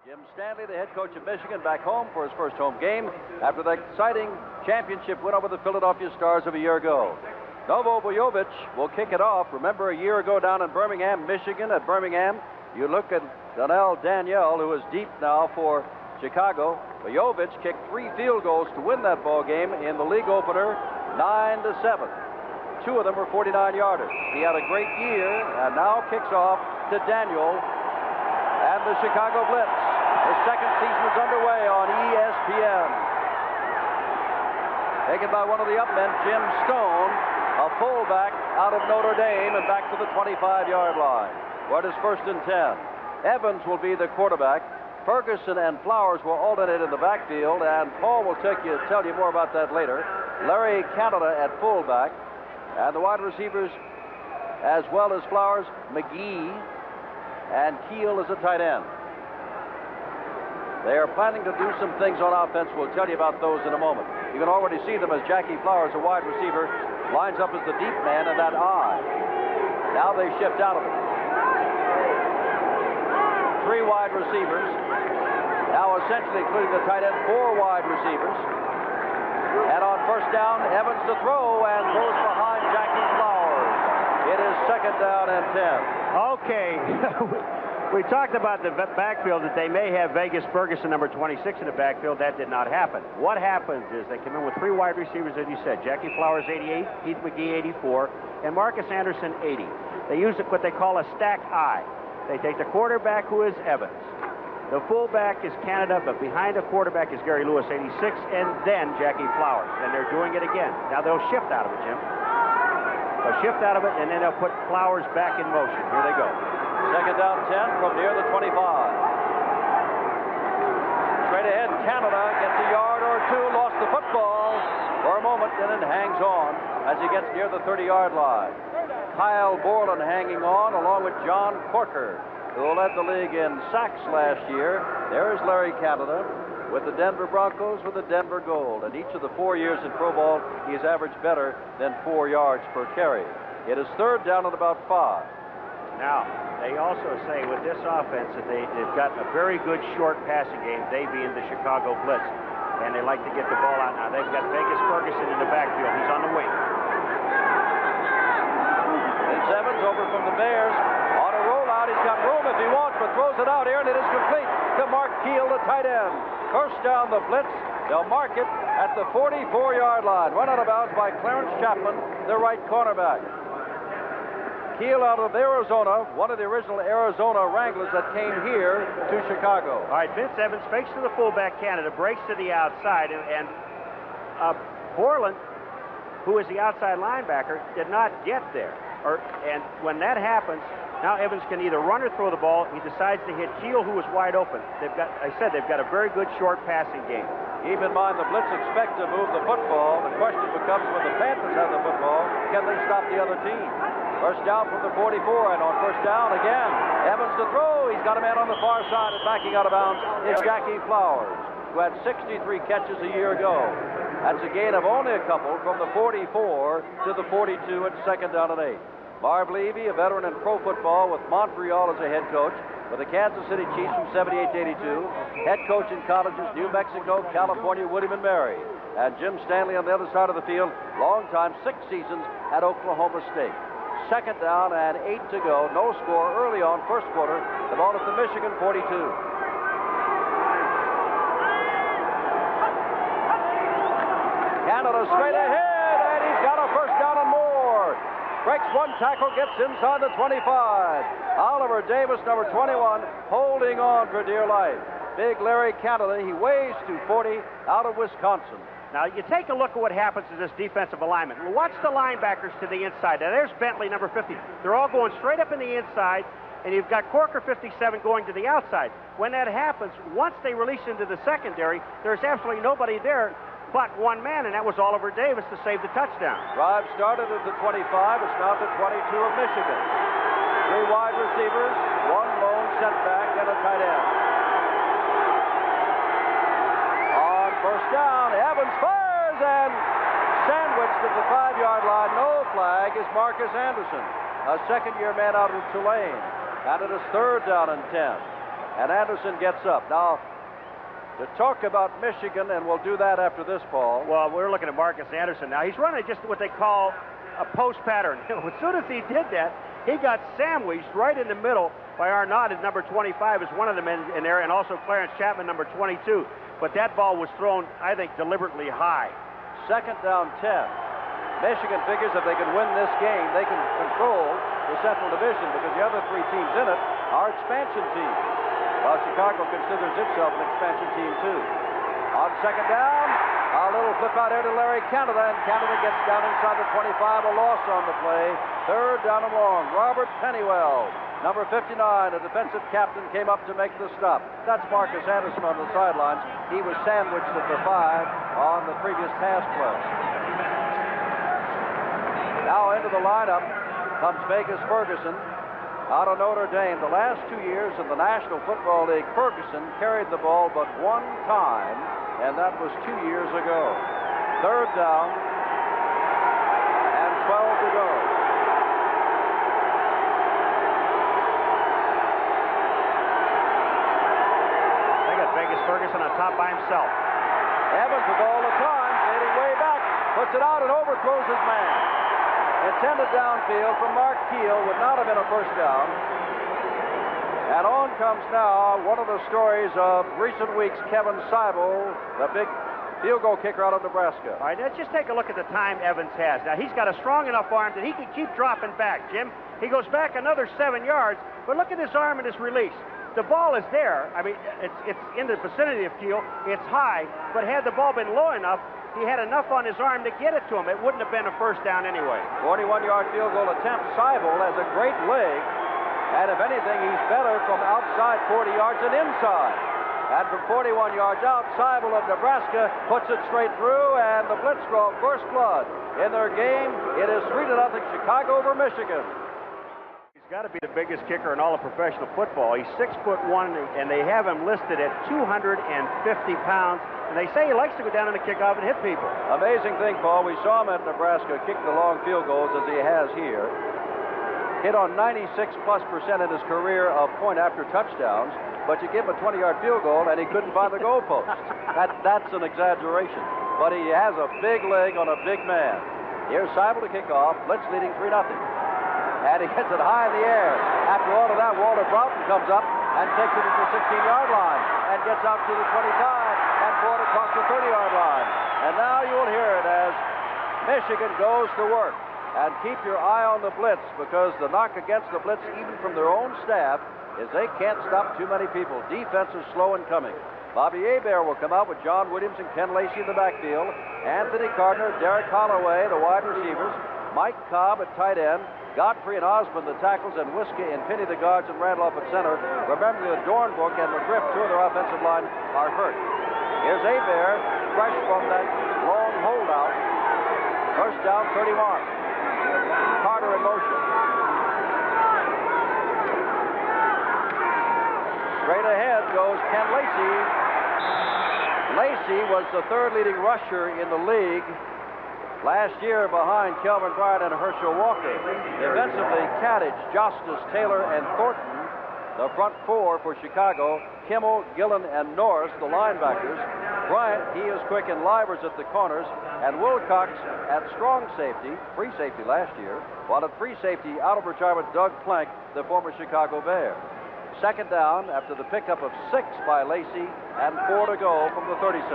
Jim Stanley, the head coach of Michigan, back home for his first home game after the exciting championship win over the Philadelphia Stars of a year ago. Novo Vujovic will kick it off. Remember, a year ago down in Birmingham, Michigan, at Birmingham, you look at Donnell Danielle, who is deep now for Chicago. Vujovic kicked 3 field goals to win that ball game in the league opener, 9-7. 2 of them were 49-yarders. He had a great year, and now kicks off to Daniel and the Chicago Blitz. The second season is underway on ESPN. Taken by one of the up men, Jim Stone, a fullback out of Notre Dame, and back to the 25-yard line, where it is 1st and 10. Evans will be the quarterback. Ferguson and Flowers will alternate in the backfield, and Paul will tell you more about that later. Larry Canada at fullback, and the wide receivers, as well as Flowers, McGee, and Keel is a tight end. They are planning to do some things on offense. We'll tell you about those in a moment. You can already see them as Jackie Flowers, a wide receiver, lines up as the deep man in that I. Now they shift out of it. 3 wide receivers. Now essentially including the tight end, 4 wide receivers. And on first down, Evans to throw and throws behind Jackie Flowers. It is 2nd down and 10. Okay. We talked about the backfield, that they may have Vegas Ferguson, number 26, in the backfield. That did not happen. What happens is they come in with 3 wide receivers, as you said. Jackie Flowers, 88, Keith McGee, 84, and Marcus Anderson, 80. They use what they call a stack I. They take the quarterback, who is Evans. The fullback is Canada, but behind the quarterback is Gary Lewis, 86, and then Jackie Flowers. And they're doing it again. Now they'll shift out of it, Jim. They'll shift out of it, and then they'll put Flowers back in motion. Here they go. 2nd down 10 from near the 25. Straight ahead, Canada gets a yard or 2, lost the football for a moment, and then hangs on as he gets near the 30-yard line. Kyle Borland hanging on, along with John Corker, who led the league in sacks last year. There is Larry Canada with the Denver Broncos with the Denver Gold. And each of the 4 years in pro ball, he has averaged better than 4 yards per carry. It is 3rd down at about 5. Now, they also say with this offense that they've got a very good short passing game, they being the Chicago Blitz. And they like to get the ball out now. They've got Vegas Ferguson in the backfield. He's on the wing. It's Evans over from the Bears. On a rollout, he's got room if he wants, but throws it out here, and it is complete to Mark Keel, the tight end. First down the Blitz. They'll mark it at the 44-yard line. Run out of bounds by Clarence Chapman, the right cornerback. Keel out of Arizona, one of the original Arizona Wranglers that came here to Chicago. All right, Vince Evans fakes to the fullback, Canada, breaks to the outside, and Borland, who is the outside linebacker, did not get there. And when that happens, now Evans can either run or throw the ball. He decides to hit Keel, who is wide open. They've got a very good short passing game. Keep in mind, the Blitz expect to move the football. The question becomes, when the Panthers have the football, can they stop the other team? First down from the 44, and on first down again, Evans to throw. He's got a man on the far side, and backing out of bounds is Jackie Flowers, who had 63 catches a year ago. That's a gain of only a couple from the 44 to the 42 at 2nd down and 8. Marv Levy, a veteran in pro football with Montreal as a head coach, with the Kansas City Chiefs from 78 to 82, head coach in colleges, New Mexico, California, William & Mary. And Jim Stanley on the other side of the field, long time, 6 seasons at Oklahoma State. 2nd down and 8 to go. No score early on, first quarter. The ball at the Michigan 42. Canada straight ahead, and he's got a first down and more. Breaks 1 tackle, gets inside the 25. Oliver Davis, number 21, holding on for dear life. Big Larry Canada, he weighs 240, out of Wisconsin. Now, you take a look at what happens to this defensive alignment. Watch the linebackers to the inside. Now, there's Bentley, number 50. They're all going straight up in the inside, and you've got Corker, 57, going to the outside. When that happens, once they release into the secondary, there's absolutely nobody there but one man, and that was Oliver Davis to save the touchdown. Drive started at the 25. It's now the 22 of Michigan. 3 wide receivers, 1 lone setback, and a tight end. On first down, Evans fires, and sandwiched at the 5-yard line. No flag is Marcus Anderson, a second-year man out of Tulane. And it is 3rd down and 10. and Anderson gets up. Now, to talk about Michigan, and we'll do that after this, Paul. Well, we're looking at Marcus Anderson now. He's running just what they call a post pattern. As soon as he did that, he got sandwiched right in the middle by Arnott at number 25 as one of the men in there, and also Clarence Chapman, number 22. But that ball was thrown, I think, deliberately high. Second down 10. Michigan figures if they can win this game, they can control the Central Division because the other three teams in it are expansion teams. While Chicago considers itself an expansion team, too. On second down, a little flip out there to Larry Canada, and Canada gets down inside the 25, a loss on the play. Third down and long. Robert Pennywell, number 59, a defensive captain, came up to make the stop. That's Marcus Anderson on the sidelines. He was sandwiched at the 5 on the previous pass play. Now into the lineup comes Vegas Ferguson out of Notre Dame. The last 2 years in the National Football League, Ferguson carried the ball but one time, and that was 2 years ago. Third down and 12 to go. They got Vegas Ferguson on top by himself. Evans with all the time, fading way back, puts it out and overthrows his man. Intended downfield from Mark Keel, would not have been a first down. And on comes now one of the stories of recent weeks, Kevin Seibel, the big field goal kicker out of Nebraska. All right, let's just take a look at the time Evans has. Now, he's got a strong enough arm that he can keep dropping back, Jim. He goes back another 7 yards, but look at his arm and his release. The ball is there. I mean, it's in the vicinity of Keel. It's high, but had the ball been low enough, he had enough on his arm to get it to him. It wouldn't have been a first down anyway. 41-yard field goal attempt. Seibel has a great leg, and if anything, he's better from outside 40 yards than inside. And from 41 yards out, Seibel of Nebraska puts it straight through, and the Blitz draw first blood in their game. It is 3-0 Chicago over Michigan. He's got to be the biggest kicker in all of professional football. He's 6'1", and they have him listed at 250 pounds. And they say he likes to go down in the kickoff and hit people. Amazing thing, Paul. We saw him at Nebraska kick the long field goals as he has here. Hit on 96+% in his career of point after touchdowns. But you give him a 20-yard field goal and he couldn't find the goalpost. That's an exaggeration. But he has a big leg on a big man. Here's Seibel to kick off. Blitz leading 3-0. And he gets it high in the air. After all of that, Walter Broughton comes up and takes it to the 16-yard line and gets out to the 25. Ford across the 30-yard line. And now you'll hear it as Michigan goes to work. And keep your eye on the blitz, because the knock against the blitz, even from their own staff, is they can't stop too many people. Defense is slow in coming. Bobby Hebert will come out with John Williams and Ken Lacey in the backfield. Anthony Gardner, Derek Holloway, the wide receivers. Mike Cobb at tight end. Godfrey and Osmond, the tackles, and Whiskey and Penny, the guards, and Randolph at center. Remember that Dornbrook and McGriff, two of their offensive line, are hurt. Here's Hebert, fresh from that long holdout. First down, 30 mark. Carter in motion. Straight ahead goes Ken Lacey. Lacey was the third leading rusher in the league last year behind Kelvin Bryant and Herschel Walker. Defensively, Kadich, Justice, Taylor, and Thornton, the front four for Chicago. Kimmel, Gillen, and Norris, the linebackers. Bryant, he is quick, and Livers at the corners. And Wilcox at strong safety, free safety last year, while at free safety, out of retirement, Doug Plank, the former Chicago Bear. Second down after the pickup of 6 by Lacey and 4 to go from the 36.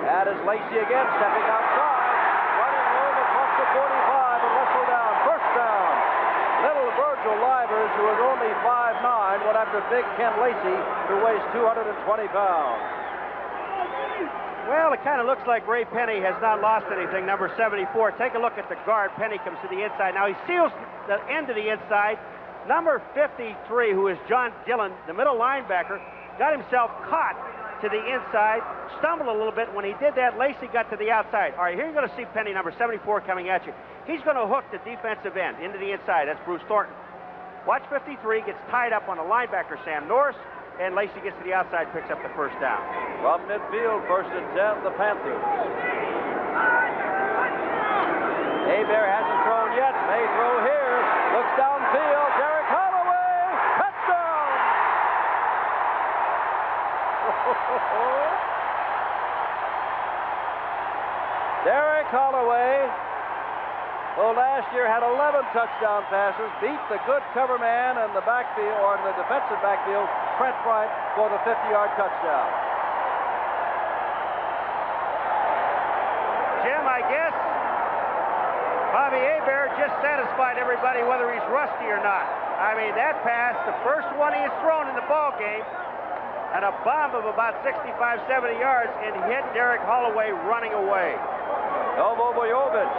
That is Lacey again, stepping outside, running home across the 45 and wrestled down. First down. Little Virgil Livers, who is only 5'9", went after big Ken Lacey, who weighs 220 pounds. Well, it kind of looks like Ray Penny has not lost anything, number 74. Take a look at the guard. Penny comes to the inside. Now he seals the end to the inside. Number 53, who is John Gillen, the middle linebacker, got himself caught to the inside, stumbled a little bit. When he did that, Lacey got to the outside. All right, here you're going to see Penny, number 74, coming at you. He's going to hook the defensive end into the inside. That's Bruce Thornton. Watch 53, gets tied up on a linebacker, Sam Norris, and Lacey gets to the outside, picks up the first down. From midfield, 1st and 10, the Panthers. Hebert hasn't thrown yet. May throw here. Looks downfield. Derek Holloway. Touchdown! Derek Holloway, who last year had 11 touchdown passes, beat the good cover man in the backfield, or in the defensive backfield, Trent Bryant, for the 50-yard touchdown. Jim, I guess Bobby Hebert just satisfied everybody whether he's rusty or not. I mean, that pass, the first one he has thrown in the ball game, and a bomb of about 65, 70 yards, and hit Derek Holloway running away. Novo Bojovic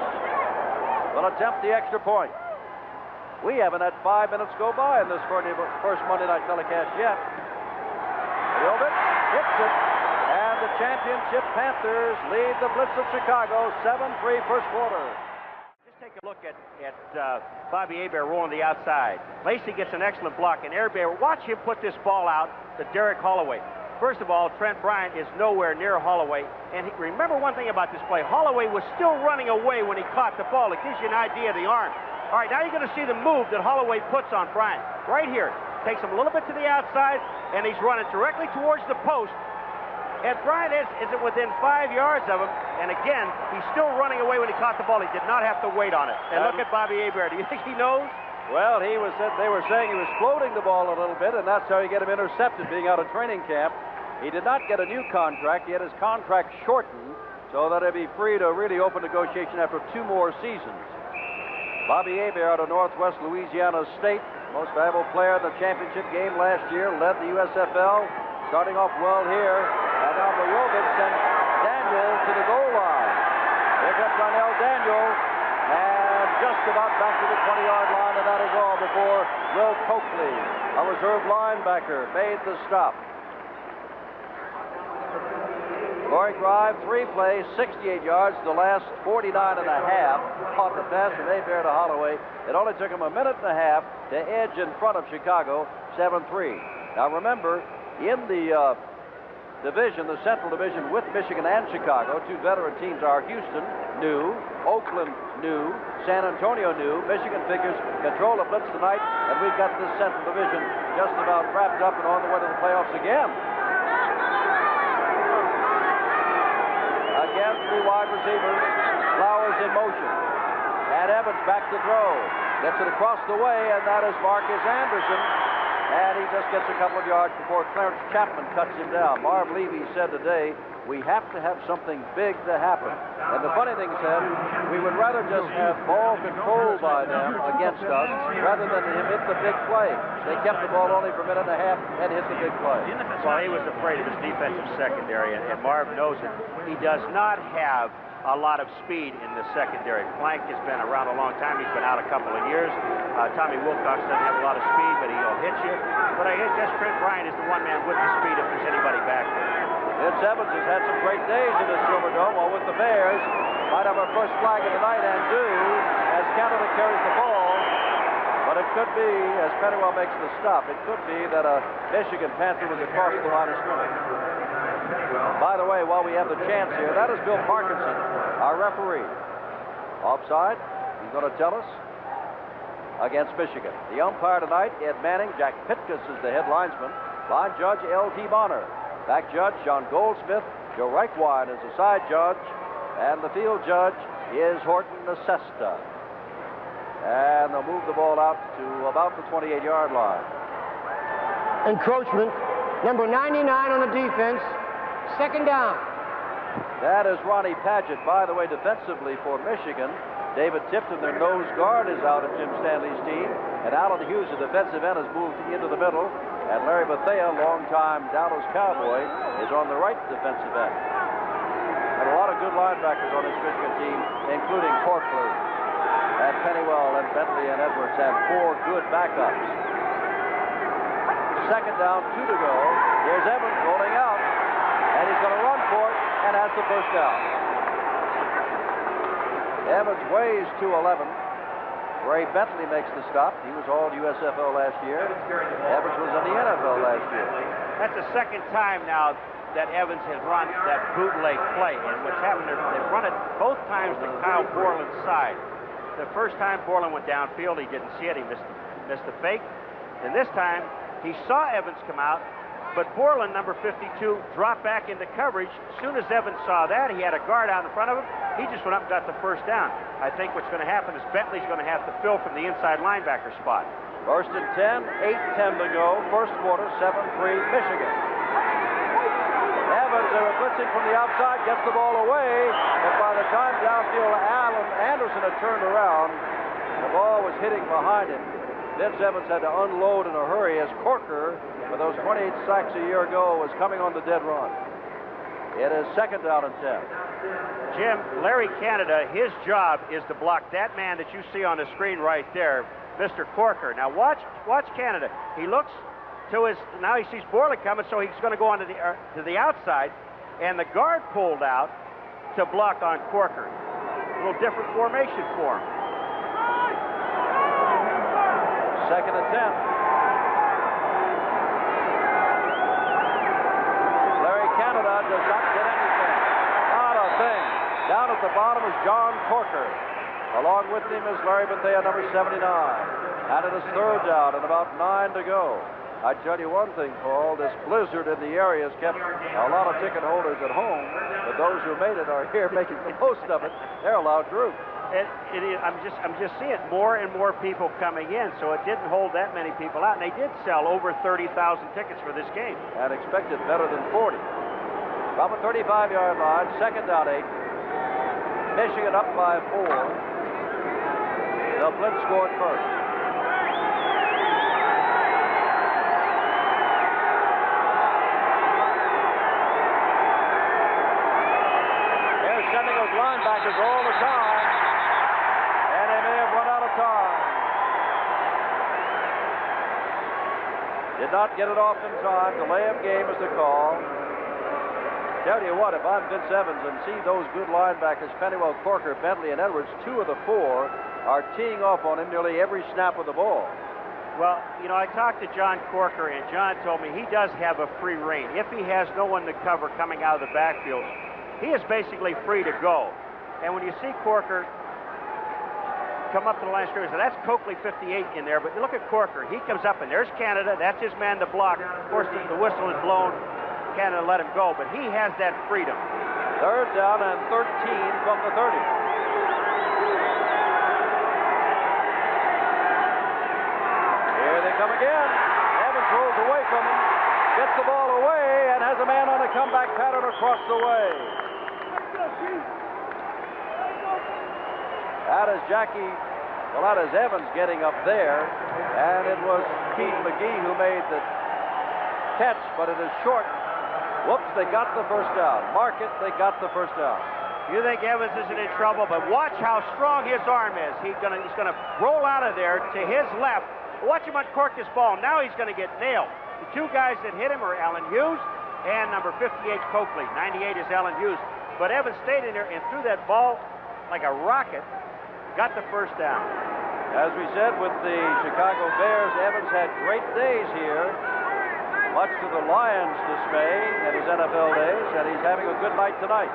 will attempt the extra point. We haven't had 5 minutes go by in this first Monday night telecast yet. Bojovic hits it, and the championship Panthers lead the Blitz of Chicago 7-3 first quarter. Just take a look at Bobby Hebert rolling the outside. Lacey gets an excellent block, and Hebert, watch him put this ball out to Derek Holloway. First of all, Trent Bryant is nowhere near Holloway. And remember one thing about this play. Holloway was still running away when he caught the ball. It gives you an idea of the arm. All right, now you're going to see the move that Holloway puts on Bryant. Right here. Takes him a little bit to the outside, and he's running directly towards the post. And Bryant isn't within 5 yards of him. And again, he's still running away when he caught the ball. He did not have to wait on it. And look at Bobby Hebert. Do you think he knows? Well, they were saying he was floating the ball a little bit, and that's how you get him intercepted being out of training camp. He did not get a new contract. He had his contract shortened so that he'd be free to really open negotiation after 2 more seasons. Bobby Hebert out of Northwest Louisiana State, most valuable player in the championship game last year, led the USFL, starting off well here. And now Bojovic sends Daniel to the goal line. Here comes Darnell Daniel, and just about back to the 20-yard line, and that is all before Will Coakley, a reserve linebacker, made the stop. Scoring drive, 3 plays, 68 yards, the last 49 and a half. Caught the pass from Hebert to Holloway. It only took him a minute and a half to edge in front of Chicago, 7-3. Now remember, in the division, the Central Division with Michigan and Chicago, 2 veteran teams are Houston, new, Oakland, new, San Antonio, new. Michigan figures control the Blitz tonight, and we've got this Central Division just about wrapped up and on the way to the playoffs again. Again, 3 wide receivers, Flowers in motion, and Evans back to throw. Gets it across the way, and that is Marcus Anderson. And he just gets a couple of yards before Clarence Chapman cuts him down. Marv Levy said today, we have to have something big to happen. And the funny thing said, we would rather just have ball control by them against us rather than him hit the big play. They kept the ball only for a minute and a half and hit the big play. Well, he was afraid of his defensive secondary, and Marv knows it. He does not have a lot of speed in the secondary. Plank has been around a long time. He's been out a couple of years. Tommy Wilcox doesn't have a lot of speed, but he'll hit you. But I guess Trent Bryant is the one man with the speed if there's anybody back there. Vince Evans has had some great days in this Silverdome, while with the Bears, might have our first flag of the night and do as Canada carries the ball. But it could be, as Pennywell makes the stop, it could be that a Michigan Panther was across the line of scrimmage. By the way, while we have the chance here, that is Bill Parkinson, our referee. Offside, he's going to tell us, against Michigan. The umpire tonight, Ed Manning. Jack Pitkus is the head linesman. Line judge, L.T. Bonner. Back judge, John Goldsmith. Joe Reichwein is the side judge. And the field judge is Horton Acesta. And they'll move the ball out to about the 28-yard line. Encroachment, number 99 on the defense. 2nd down. That is Ronnie Padgett. By the way, defensively for Michigan, David Tipton, their nose guard, is out of Jim Stanley's team. And Alan Hughes, the defensive end, has moved into the middle. And Larry Bethea, longtime Dallas Cowboy, is on the right defensive end. And a lot of good linebackers on this Michigan team, including Korfler and Pennywell and Bentley and Edwards, and 4 good backups. 2nd down, 2 to go. Here's Evans rolling out, and he's going to run for it, and has the first down. Evans weighs 211. Ray Bentley makes the stop. He was all USFL last year. Evans was in the NFL last year. That's the 2nd time now that Evans has run that bootleg play. And what's happened, they've run it both times to Kyle Borland's side. the first time Borland went downfield, he didn't see it. He missed the fake. And this time, he saw Evans come out, but Borland, number 52, dropped back into coverage. As soon as Evans saw that, he had a guard out in front of him. He just went up and got the first down. I think what's going to happen is Bentley's going to have to fill from the inside linebacker spot. First and 10, 8:10 to go. First quarter, 7-3 Michigan. Evans, they were blitzing from the outside, gets the ball away, but by the time downfield Allen Anderson had turned around, the ball was hitting behind him. Vince Evans had to unload in a hurry as Corker, with those 28 sacks a year ago, was coming on the dead run. It is second down and 10. Jim, Larry Canada, his job is to block that man that you see on the screen right there, Mr. Corker. Now watch Canada. He looks to his, now he sees Borland coming, so he's going to go on to the outside, and the guard pulled out to block on Corker. A little different formation for him. Second and 10. Larry Canada does not get anything. Not a thing. Down at the bottom is John Corker. Along with him is Larry Bethea, number 79. And it is third down and about 9 to go. I tell you one thing, Paul, this blizzard in the area has kept a lot of ticket holders at home, but those who made it are here making the most of it. They're allowed through. I'm just seeing more and more people coming in, so it didn't hold that many people out, and they did sell over 30,000 tickets for this game. And expected better than 40. From a 35-yard line, second down 8. Michigan up by 4. The Blitz scored first. They're sending those linebackers all the time. And they may have run out of time. Did not get it off in time. Delay of game is the call. Tell you what, if I'm Vince Evans and see those good linebackers, Pennywell, Corker, Bentley, and Edwards, 2 of the 4 are teeing off on him nearly every snap of the ball. Well, you know, I talked to John Corker, and John told me he does have a free rein. If he has no one to cover coming out of the backfield, he is basically free to go. And when you see Corker come up to the line of scrimmage, so that's Coakley 58 in there, but you look at Corker, he comes up, and there's Canada, that's his man to block. Of course, the whistle is blown, Canada let him go, but he has that freedom. Third down and 13 from the 30. Here they come again. Evans rolls away from him, gets the ball away, and has a man on a comeback pattern across the way. That is that is Evans getting up there, and it was Keith McGee who made the catch, but it is short. Whoops, they got the first down. Mark it, they got the first down. You think Evans isn't in trouble, but watch how strong his arm is. He's gonna roll out of there to his left. Watch him uncork this ball. Now he's gonna get nailed. The 2 guys that hit him are Allen Hughes and number 58 Coakley. 98 is Allen Hughes. But Evans stayed in there and threw that ball like a rocket. Got the first down. As we said with the Chicago Bears, Evans had great days here, much to the Lions' dismay in his NFL days, and he's having a good night tonight.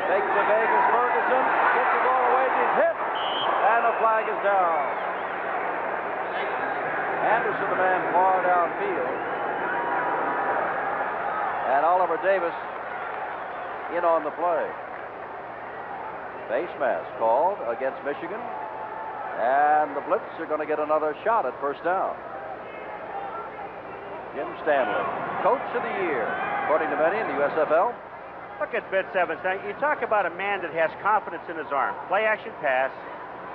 Fakes to Vegas, Ferguson gets the ball away, he's hit, and the flag is down. Anderson, the man far downfield, and Oliver Davis in on the play. Face mask called against Michigan, and the Blitz are going to get another shot at first down. Jim Stanley, Coach of the Year, according to many in the USFL. Look at Vince Evans. Now, you talk about a man that has confidence in his arm. Play action pass.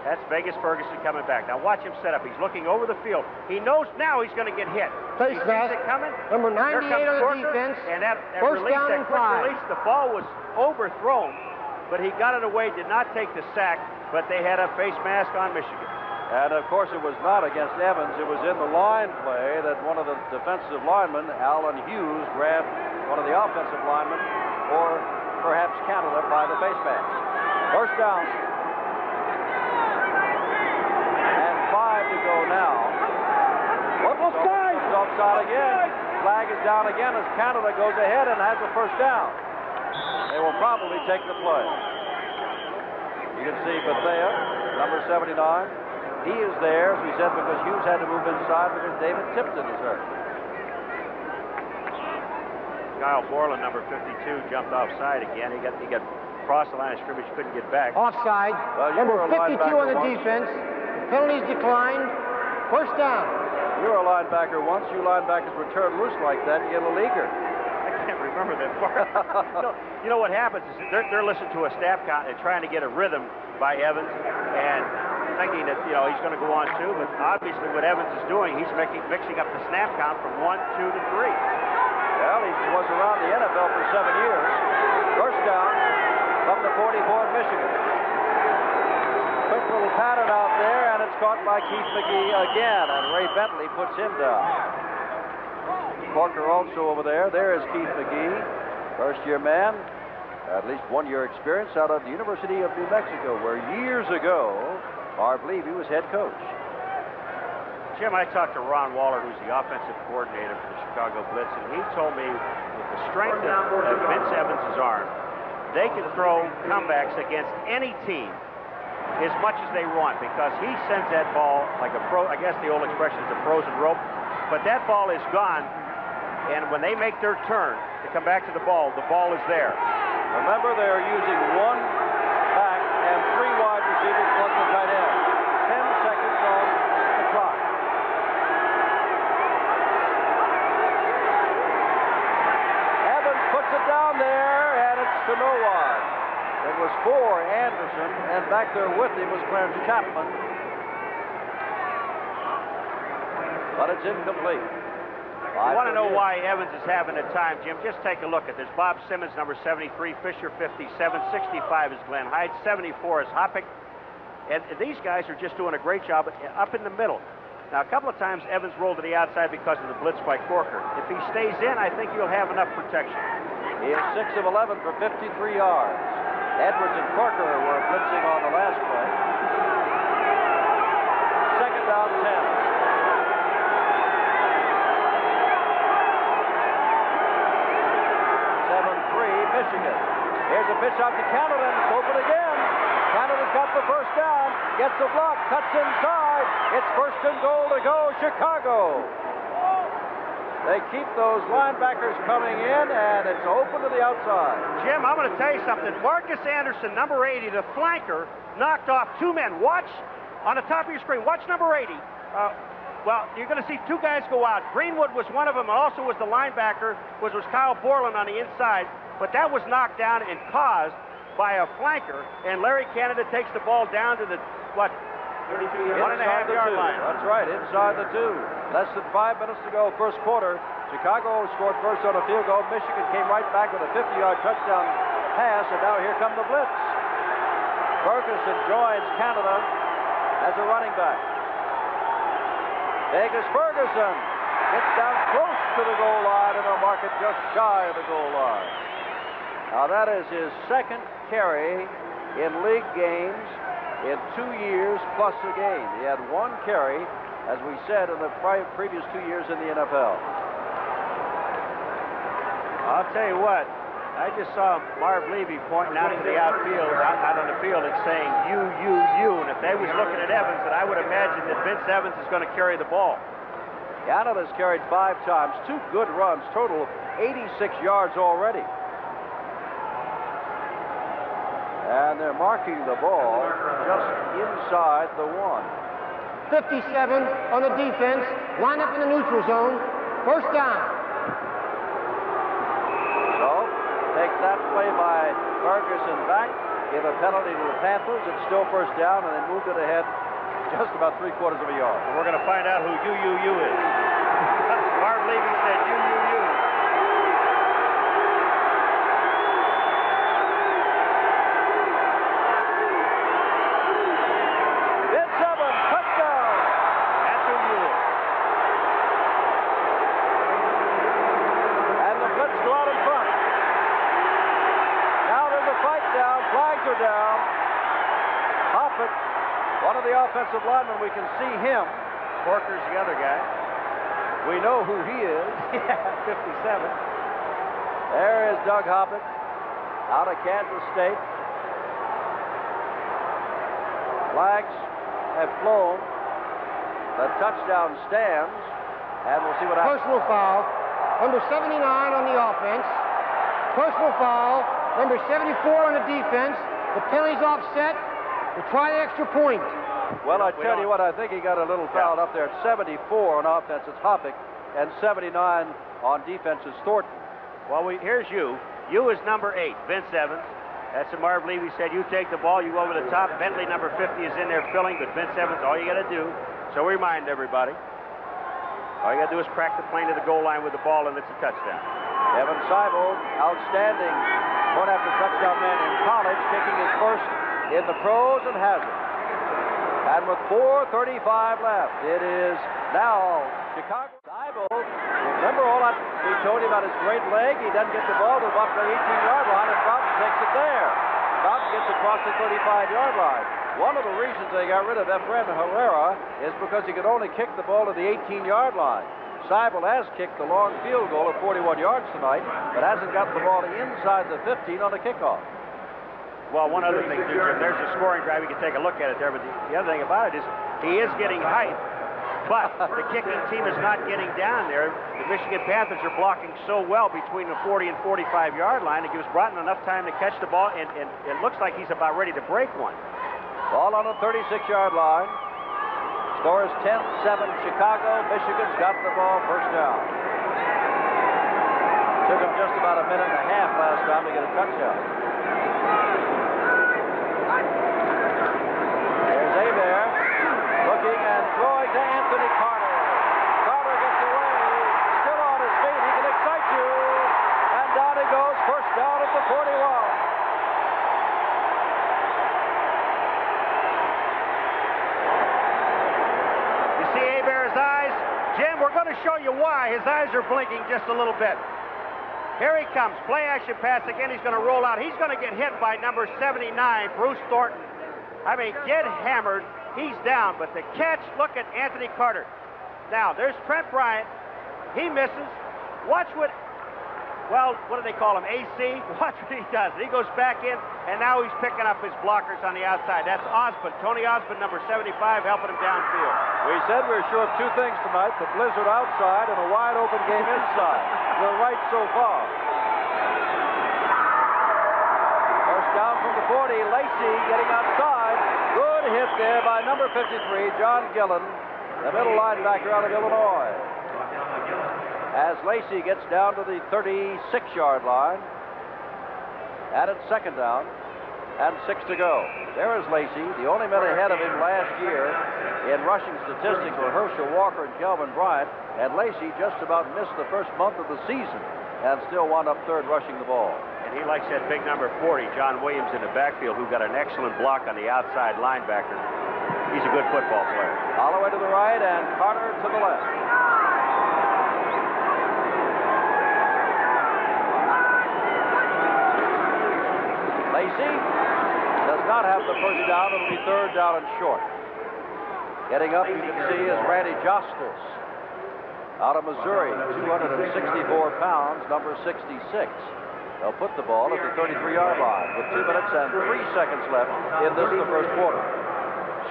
That's Vegas Ferguson coming back. Now watch him set up. He's looking over the field. He knows now he's going to get hit. Face mask. Coming. Number 98 on the defense. And that First release, down that and quick 5. release, the ball was overthrown, but he got it away, did not take the sack, but they had a face mask on Michigan. And of course it was not against Evans. It was in the line play that one of the defensive linemen, Allen Hughes, grabbed one of the offensive linemen, or perhaps Canada, by the face mask. First down. And 5 to go now. It's offside again. Flag is down again as Canada goes ahead and has the first down. They will probably take the play. You can see Bethea, number 79. He is there, as we said, because Hughes had to move inside because David Tipton is hurt. Kyle Borland, number 52, jumped offside again. He got across the line of scrimmage, couldn't get back. Offside. Well, Number 52 on the once. defense. Penalties declined. First down. You were a linebacker once. You linebackers were turned loose like that, you get a leaguer. I can't remember that part. You know what happens is they're listening to a snap count and trying to get a rhythm by Evans and thinking that, he's going to go on 2, but obviously what Evans is doing, he's mixing up the snap count from 1, 2 to 3. Well, he was around the NFL for 7 years. First down from the 44 in Michigan. Quick little pattern out there, and it's caught by Keith McGee again, and Ray Bentley puts him down. Corker also over there. There is Keith McGee, first-year man, at least 1-year experience out of the University of New Mexico, where years ago, I believe he was head coach. Jim, I talked to Ron Waller, who's the offensive coordinator for the Chicago Blitz, and he told me with the strength of Vince Evans' arm, they can throw comebacks against any team as much as they want because he sends that ball like a pro. I guess the old expression is a frozen rope, but that ball is gone, and when they make their turn to come back to the ball is there. Remember, they are using 1 back and 3 wide receivers plus the tight end. 10 seconds on the clock. Evans puts it down there, and it's to no one. It was for Anderson, and back there with him was Clarence Chapman. But it's incomplete. You want to know why Evans is having a time, Jim? Just take a look at this. Bob Simmons, number 73, Fisher, 57, 65 is Glenn Hyde, 74 is Hoppick. And these guys are just doing a great job up in the middle. Now, a couple of times Evans rolled to the outside because of the blitz by Corker. If he stays in, I think he'll have enough protection. He is 6 of 11 for 53 yards. Edwards and Corker were blitzing on the last play. Second down, 10. 7-3, Michigan. Here's a pitch out to Canada, and it's open again. Canada's got the first down, gets the block, cuts inside. It's first and goal to go, Chicago. They keep those linebackers coming in, and it's open to the outside. Jim, I'm going to tell you something. Marcus Anderson, number 80, the flanker, knocked off 2 men. Watch on the top of your screen. Watch number 80. Well, you're going to see 2 guys go out. Greenwood was one of them, and also was the linebacker, was Kyle Borland on the inside. But that was knocked down and caused by a flanker, and Larry Canada takes the ball down to the, 1.5-yard line. That's right, inside the 2. Less than 5 minutes to go, first quarter. Chicago scored first on a field goal. Michigan came right back with a 50-yard touchdown pass, and now here come the blitz. Ferguson joins Canada as a running back. Vegas Ferguson gets down close to the goal line, and will mark it just shy of the goal line. Now that is his 2nd carry in league games in 2 years plus a game. He had 1 carry, as we said, in the previous 2 years in the NFL. I'll tell you what, I just saw Marv Levy pointing out to the outfield, out on the field, and saying, you. And if they was looking at Evans, then I would imagine that Vince Evans is going to carry the ball. Canada's carried 5 times, 2 good runs, total 86 yards already. And they're marking the ball just inside the 1. 57 on the defense. Line up in the neutral zone. First down. So, take that play by Ferguson back, give a penalty to the Panthers. It's still first down, and they moved it ahead just about 3/4 of a yard. And we're going to find out who UUU is. Marv Levy said UUU. Vince Evans, touchdown! That's who you is. And the Blitz go out in front. Now there's a fight down. Flags are down. Hoffett, one of the offensive linemen, we can see him. Corker's the other guy. We know who he is. Yeah, 57. There is Doug Hoffett out of Kansas State. Flags have flown. The touchdown stands, and we'll see what happens. Personal foul, number 79 on the offense. Personal foul, number 74 on the defense. The penalty's offset. We'll try the extra point. Well, I tell you what, I think he got a little fouled up there. At 74 on offense, it's Hoppick, and 79 on defense is Thornton. Well, here's you. You is number 8, Vince Evans. That's what Marv Levy said. You take the ball, you go over the top. Bentley, number 50, is in there filling, but Vince Evans, all you got to do. So remind everybody. All you got to do is crack the plane to the goal line with the ball, and it's a touchdown. Evan Seibel, outstanding point after touchdown man in college, kicking his first in the pros and has it. And with 4:35 left, it is now Chicago. Seibel, remember all that we told you about his great leg? He doesn't get the ball to about the 18-yard line, and Broughton takes it there. Broughton gets across the 35-yard line. One of the reasons they got rid of Efren Herrera is because he could only kick the ball to the 18-yard line. Seibel has kicked the long field goal of 41 yards tonight, but hasn't got the ball inside the 15 on the kickoff. Well, one other thing, too, Jim, there's a scoring drive. You can take a look at it there, but the other thing about it is he is getting height, but the kicking team is not getting down there. The Michigan Panthers are blocking so well between the 40 and 45-yard line. It gives Broughton enough time to catch the ball, and it looks like he's about ready to break one. Ball on the 36-yard line. Score is 10-7 Chicago. Michigan's got the ball, first down. Took him just about a minute and a half last time to get a touchdown. There's Hebert looking and throwing to Anthony Carter. Carter gets away, still on his feet. He can excite you. And down he goes, first down at the 41. Jim, we're going to show you why. His eyes are blinking just a little bit. Here he comes. Play action pass again. He's going to roll out. He's going to get hit by number 79, Bruce Thornton. I mean, get hammered. He's down. But the catch, look at Anthony Carter. Now, there's Trent Bryant. He misses. Watch what, well, what do they call him? AC? Watch what he does. He goes back in, and now he's picking up his blockers on the outside. That's Osmond. Tony Osmond, number 75, helping him downfield. We said we were sure of two things tonight, the blizzard outside and a wide open game inside. We're right so far. First down from the 40, Lacey getting outside. Good hit there by number 53, John Gillen, the middle linebacker out of Illinois. As Lacey gets down to the 36-yard line, and it's second down, and 6 to go. There is Lacey. The only men ahead of him last year in rushing statistics were Herschel Walker and Kelvin Bryant, and Lacey just about missed the first month of the season and still wound up third rushing the ball. And he likes that big number 40, John Williams, in the backfield, who got an excellent block on the outside linebacker. He's a good football player. Holloway to the right and Carter to the left. Lacey does not have the first down. It'll be third down and short. Getting up, you can see, is Randy Jostis out of Missouri, 264 pounds, number 66. They'll put the ball at the 33-yard line with 2 minutes and 3 seconds left in this, the first quarter.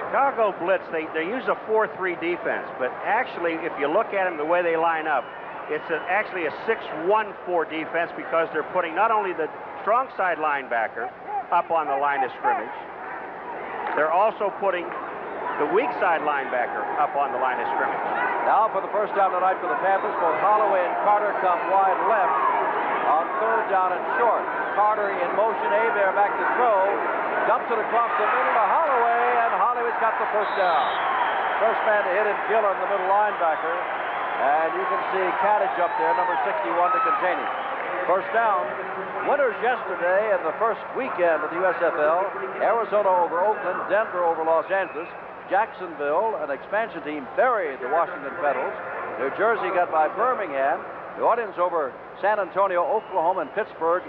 Chicago Blitz, they use a 4-3 defense, but actually, if you look at them the way they line up, it's actually a 6-1-4 defense because they're putting not only the strong side linebacker up on the line of scrimmage, they're also putting the weak side linebacker up on the line of scrimmage. Now for the first time tonight for the Panthers, both Holloway and Carter come wide left on third down and short. Carter in motion, Hebert back to throw, dumps it across the middle to Holloway, and Holloway's got the first down. First man to hit him, Gillen, the middle linebacker, and you can see Kadich up there, number 61, to contain him. First down. Winners yesterday in the first weekend of the USFL. Arizona over Oakland, Denver over Los Angeles. Jacksonville, an expansion team, buried the Washington Federals. New Jersey got by Birmingham. New Orleans over San Antonio, Oklahoma, and Pittsburgh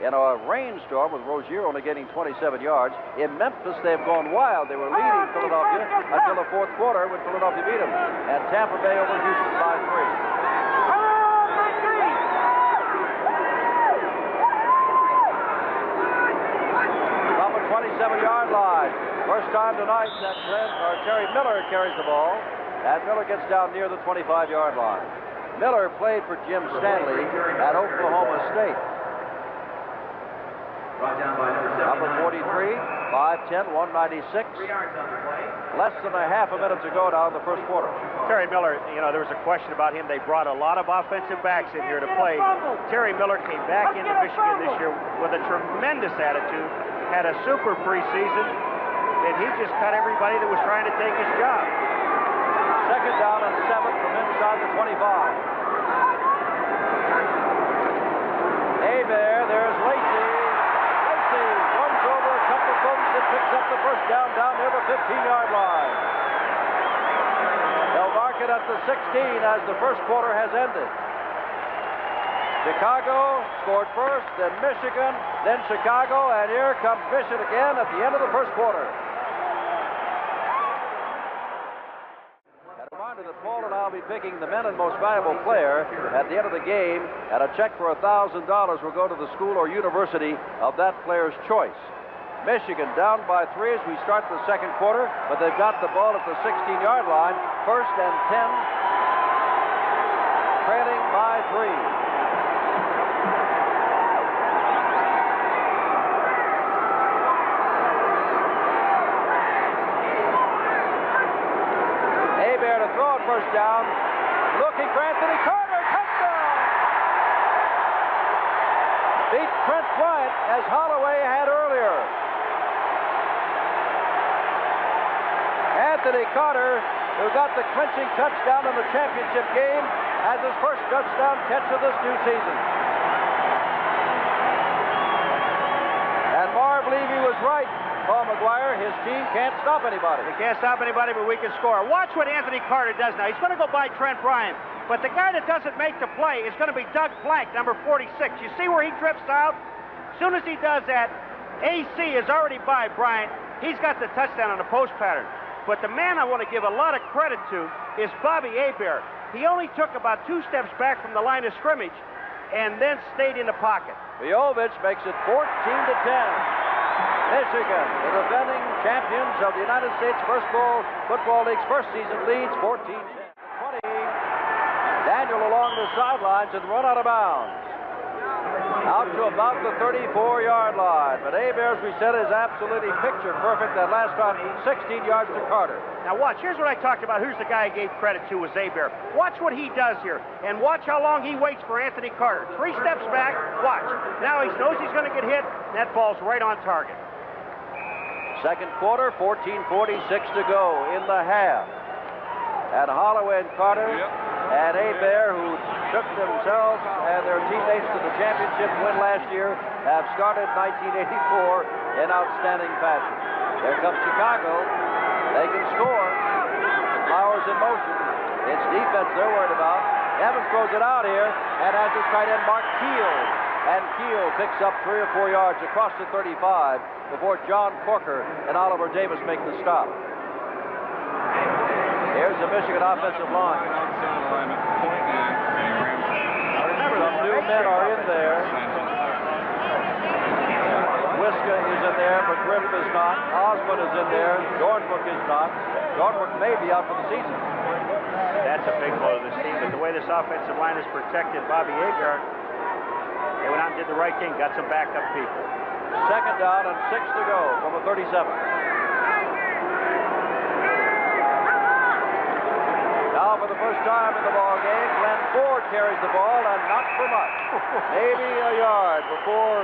in a rainstorm with Rozier only getting 27 yards. In Memphis, they've gone wild. They were leading Philadelphia until the fourth quarter when Philadelphia beat them. And Tampa Bay over Houston by 3. From the 27-yard line, First time tonight that Terry Miller carries the ball, and Miller gets down near the 25-yard line. Miller played for Jim Stanley at Oklahoma State. Number 43, 5'10", 196. Less than a half a minute to go down the first quarter. Terry Miller, you know, there was a question about him. They brought a lot of offensive backs in here to play. Terry Miller came back into Michigan this year with a tremendous attitude, had a super preseason, and he just cut everybody that was trying to take his job. Second down and 7 from inside the 25. Hey there, there's Lacey. Lacey runs over a couple of folks and picks up the first down near the 15-yard line. They'll mark it at the 16 as the first quarter has ended. Chicago scored first, then Michigan, then Chicago, and here comes Michigan again at the end of the first quarter. That Paul and I'll be picking the men and most valuable player at the end of the game, and a check for $1,000 will go to the school or university of that player's choice. Michigan down by 3 as we start the second quarter, but they've got the ball at the 16-yard line. First and 10, trailing by 3. First down, looking for Anthony Carter, touchdown! Beat Trent Bryant as Holloway had earlier. Anthony Carter, who got the clinching touchdown in the championship game, has his first touchdown catch of this new season. And Marv Levy was right. Paul McGuire, his team can't stop anybody. They can't stop anybody, but we can score. Watch what Anthony Carter does now. He's going to go by Trent Bryant, but the guy that doesn't make the play is going to be Doug Plank, number 46. You see where he drifts out? As soon as he does that, AC is already by Bryant. He's got the touchdown on the post pattern. But the man I want to give a lot of credit to is Bobby Hebert. He only took about 2 steps back from the line of scrimmage and then stayed in the pocket. Viovich makes it 14-10. Michigan, the defending champions of the United States Football League's first season, leads 14-10. 20. Daniel along the sidelines and run out of bounds. Out to about the 34-yard line. But Hebert, as we said, is absolutely picture perfect. That last time, 16 yards to Carter. Now watch, here's what I talked about. Here's the guy I gave credit to was Hebert. Watch what he does here. And watch how long he waits for Anthony Carter. 3 steps back, watch. Now he knows he's going to get hit, and that ball's right on target. Second quarter, 14:46 to go in the half. And Holloway and Carter and Hebert, who took themselves and their teammates to the championship win last year, have started 1984 in outstanding fashion. Here comes Chicago. They can score. Flowers in motion. It's defense they're worried about. Evans throws it out here and has his tight end Mark Keel. And Keel picks up 3 or 4 yards across the 35 before John Corker and Oliver Davis make the stop. Here's the Michigan offensive line. Some new men are in there. Wiska is in there, but Griff is not. Osmond is in there. Dornbrook is not. Dornbrook may be out for the season. That's a big blow to this team, but the way this offensive line is protected, Bobby Hebert, they went out and did the right thing, got some backup people. Second down and 6 to go from the 37. Now for the first time in the ball game, Glenn Ford carries the ball and not for much. Maybe a yard before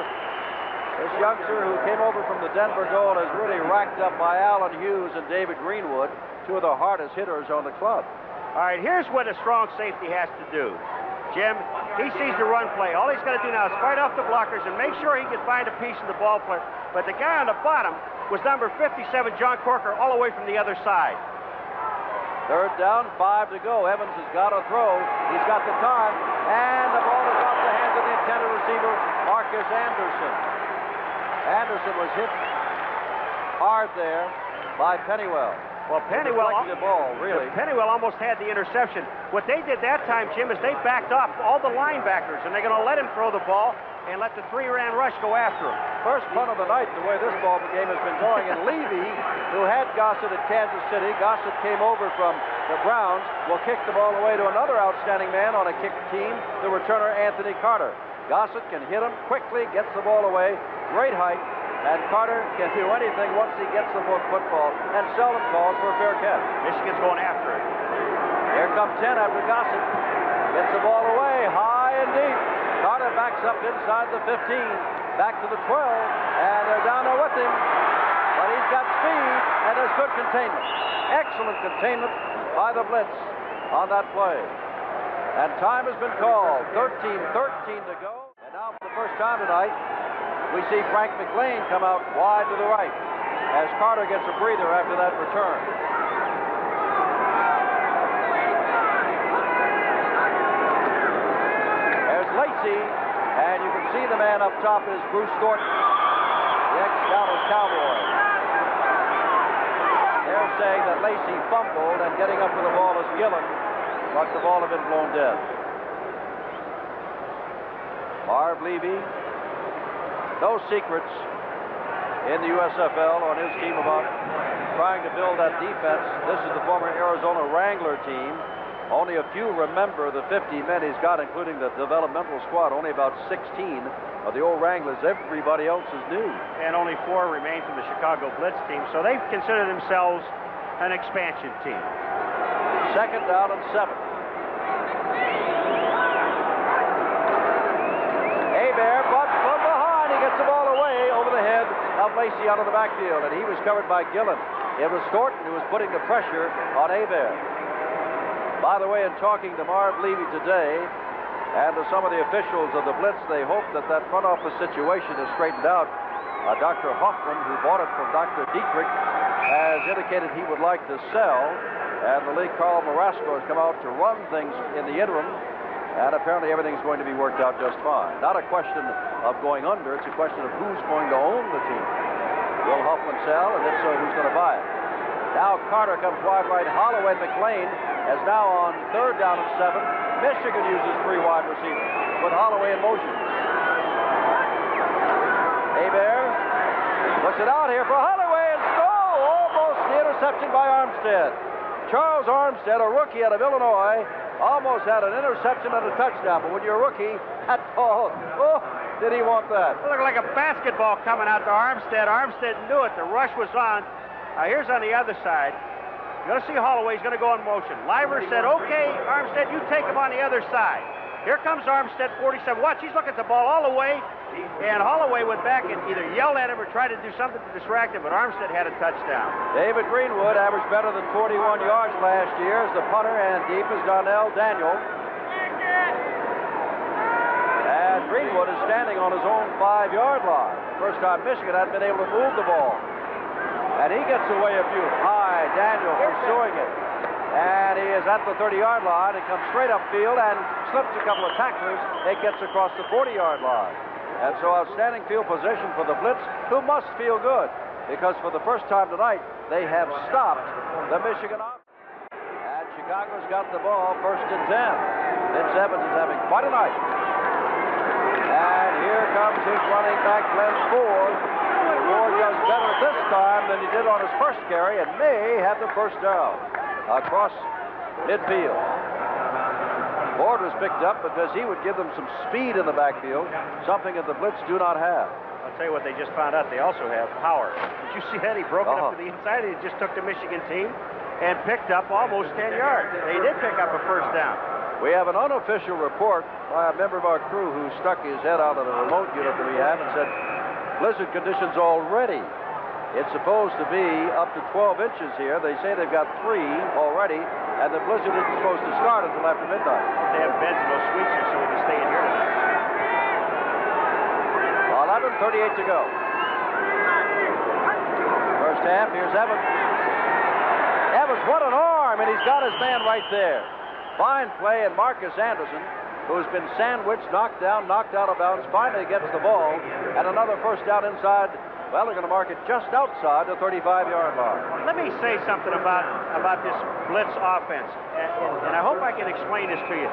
this youngster who came over from the Denver Gold is really racked up by Allen Hughes and David Greenwood, 2 of the hardest hitters on the club. All right, here's what a strong safety has to do. Jim, he sees the run play. All he's got to do now is fight off the blockers and make sure he can find a piece of the ball player. But the guy on the bottom was number 57, John Corker, all the way from the other side. Third down, 5 to go. Evans has got to throw. He's got the time. And the ball is off the hands of the intended receiver, Marcus Anderson. Anderson was hit hard there by Pennywell. Well, Pennywell almost had the interception. What they did that time, Jim, is they backed off all the linebackers, and they're going to let him throw the ball. and let the three-man rush go after him. First punt of the night, the way this ball game has been going. And Levy, who had Gossett at Kansas City, Gossett came over from the Browns, will kick the ball away to another outstanding man on a kick team, the returner Anthony Carter. Gossett can hit him quickly, gets the ball away, great height, and Carter can do anything once he gets the football, and seldom calls for a fair catch. Michigan's going after it. Here comes 10 after Gossett. Gets the ball away, high and deep. Carter backs up inside the 15, back to the 12, and they're down there with him. But he's got speed, and there's good containment. Excellent containment by the Blitz on that play. And time has been called. 13-13 to go. And now for the first time tonight, we see Frank McLean come out wide to the right as Carter gets a breather after that return. There's Lacey, and you can see the man up top is Bruce Thornton, the ex-Dallas Cowboy. They're saying that Lacey fumbled, and getting up to the ball is Gillen, but the ball had been blown dead. Marv Levy. No secrets in the USFL on his team about trying to build that defense. This is the former Arizona Wrangler team. Only a few remember the 50 men he's got, including the developmental squad. Only about 16 of the old Wranglers. Everybody else is new. And only 4 remain from the Chicago Blitz team, so they consider themselves an expansion team. Second down and 7. Hebert, but from behind, he gets the ball away over the head of Lacey out of the backfield, and he was covered by Gillen. It was Thornton who was putting the pressure on Hebert. By the way, in talking to Marv Levy today and to some of the officials of the Blitz, they hope that that front office situation is straightened out. Dr. Hoffman, who bought it from Dr. Dietrich, has indicated he would like to sell, and the league, Carl Marasco, has come out to run things in the interim. And apparently everything's going to be worked out just fine. Not a question of going under, it's a question of who's going to own the team. Will Hoffman sell, and if so, who's going to buy it? Now Carter comes wide right. Holloway and McLean is now on third down and 7. Michigan uses 3 wide receivers with Holloway in motion. Hebert puts it out here for Holloway, and almost the interception by Armstead. Charles Armstead, a rookie out of Illinois, almost had an interception and a touchdown, but when you're a rookie, that ball, did he want that? It looked like a basketball coming out to Armstead. Armstead knew it. The rush was on. Now here's on the other side. You're going to see Holloway's going to go in motion. Liver said, okay, Armstead, you take him on the other side. Here comes Armstead, 47. Watch, he's looking at the ball all the way, and Holloway went back and either yelled at him or tried to do something to distract him, but Armstead had a touchdown. David Greenwood averaged better than 41 yards last year as the punter, and deep is Donnell Daniel. And Greenwood is standing on his own 5-yard line. First time Michigan hadn't been able to move the ball. And he gets away a few. High, Daniel pursuing it. And he is at the 30-yard line. It comes straight upfield and slips a couple of tacklers. It gets across the 40-yard line. And so outstanding field position for the Blitz, who must feel good, because for the first time tonight, they have stopped the Michigan offense. And Chicago's got the ball first and 10. Vince Evans is having quite a night. And here comes his running back, Glenn Ford. Ford does better this time than he did on his first carry and may have the first down across midfield. Ford was picked up because he would give them some speed in the backfield, something that the Blitz do not have. I'll tell you what they just found out. They also have power. Did you see that? He broke it up to the inside. He just took the Michigan team and picked up almost 10 yards. They did pick up a first down. We have an unofficial report by a member of our crew who stuck his head out of the remote unit that we have and said, blizzard conditions already. It's supposed to be up to 12 inches here. They say they've got 3 already, and the blizzard isn't supposed to start until after midnight. They have beds in those suites here so we can stay in here tonight. 11:38 to go. First half, here's Evans. Evans, what an arm, and he's got his man right there. Fine play, and Marcus Anderson, who's been sandwiched, knocked down, knocked out of bounds, finally gets the ball, and another first down inside. Well, they're going to mark it just outside the 35-yard line. Let me say something about this Blitz offense, and I hope I can explain this to you.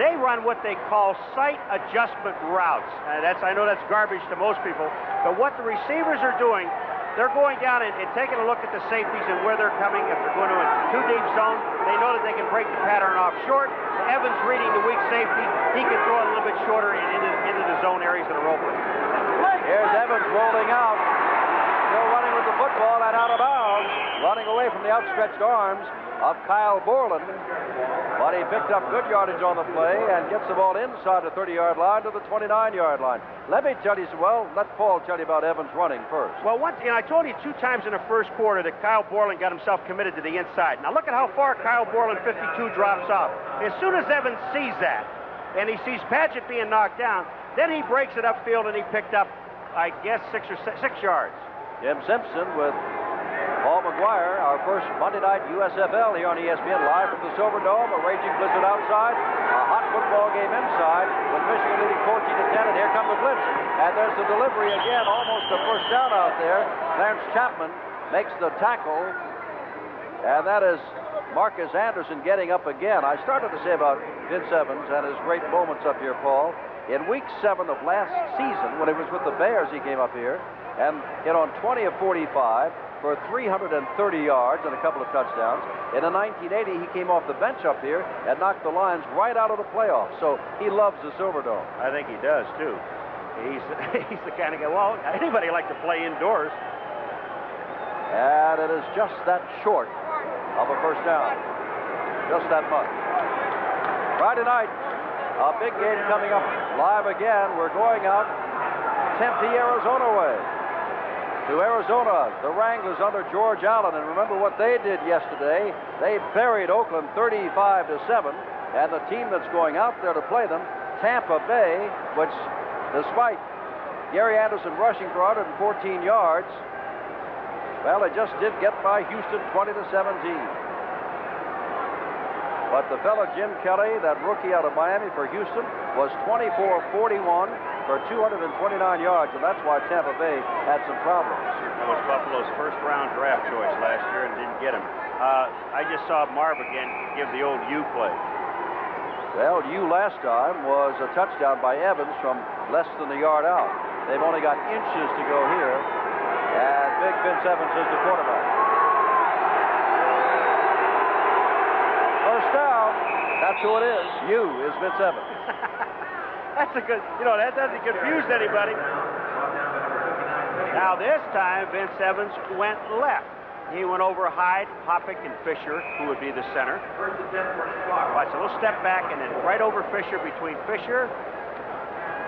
They run what they call sight adjustment routes. I know that's garbage to most people, but what the receivers are doing, they're going down and taking a look at the safeties and where they're coming. If they're going to a too-deep zone, they know that they can break the pattern off short. Evans reading the weak safety. He can throw it a little bit shorter and into the zone areas that are open. Here's Evans rolling out. Still running with the football and out of bounds. Running away from the outstretched arms of Kyle Borland. But he picked up good yardage on the play and gets the ball inside the 30-yard line to the 29-yard line. Let me tell you, well, let Paul tell you about Evans running first. Well, I told you 2 times in the first quarter that Kyle Borland got himself committed to the inside. Now look at how far Kyle Borland, 52, drops off. As soon as Evans sees that, and he sees Padgett being knocked down, then he breaks it upfield and he picked up, I guess, 6 yards. Jim Simpson with Paul McGuire, our first Monday night USFL here on ESPN, live from the Silverdome. A raging blizzard outside, a hot football game inside, with Michigan leading 14-10, and here come the Blitz. And there's the delivery again, almost a first down out there. Clarence Chapman makes the tackle, and that is Marcus Anderson getting up again. I started to say about Vince Evans and his great moments up here, Paul. In week 7 of last season, when he was with the Bears, he came up here and hit on 20 of 45 for 330 yards and a couple of touchdowns. In the 1980, he came off the bench up here and knocked the Lions right out of the playoffs. So he loves the Silverdome. I think he does, too. He's the kind of guy, well, anybody like to play indoors. And it is just that short of a first down. Just that much. Friday night, a big game coming up live again. We're going out Tempe, Arizona way. To Arizona, the Wranglers under George Allen. And remember what they did yesterday. They buried Oakland 35-7. And the team that's going out there to play them, Tampa Bay, which despite Gary Anderson rushing for 114 yards, well, they just did get by Houston 20-17. But the fellow Jim Kelly, that rookie out of Miami for Houston, was 24-41 for 229 yards, and that's why Tampa Bay had some problems. That was Buffalo's first-round draft choice last year and didn't get him. I just saw Marv again give the old U play. Well, U last time was a touchdown by Evans from less than a yard out. They've only got inches to go here, and Big Vince Evans is the quarterback. First down, that's who it is. U is Vince Evans. That's a good, that doesn't confuse anybody. Now this time, Vince Evans went left. He went over Hyde, Hoppick, and Fisher, who would be the center. Watch a little step back, and then right over Fisher, between Fisher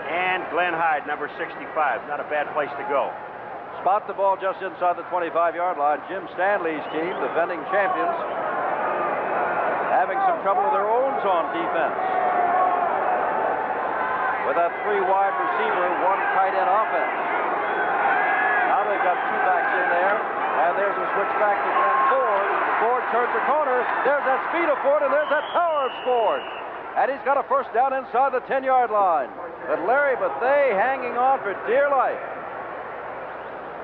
and Glenn Hyde, number 65. Not a bad place to go. Spot the ball just inside the 25-yard line. Jim Stanley's team, defending champions, having some trouble with their own on defense. With that 3 wide receiver, 1 tight end offense. Now they've got 2 backs in there, and there's a switch back to Glenn Ford. Ford turns the corner. There's that speed of Ford, and there's that power of Ford. And he's got a first down inside the 10-yard line. But Larry Bethea hanging on for dear life.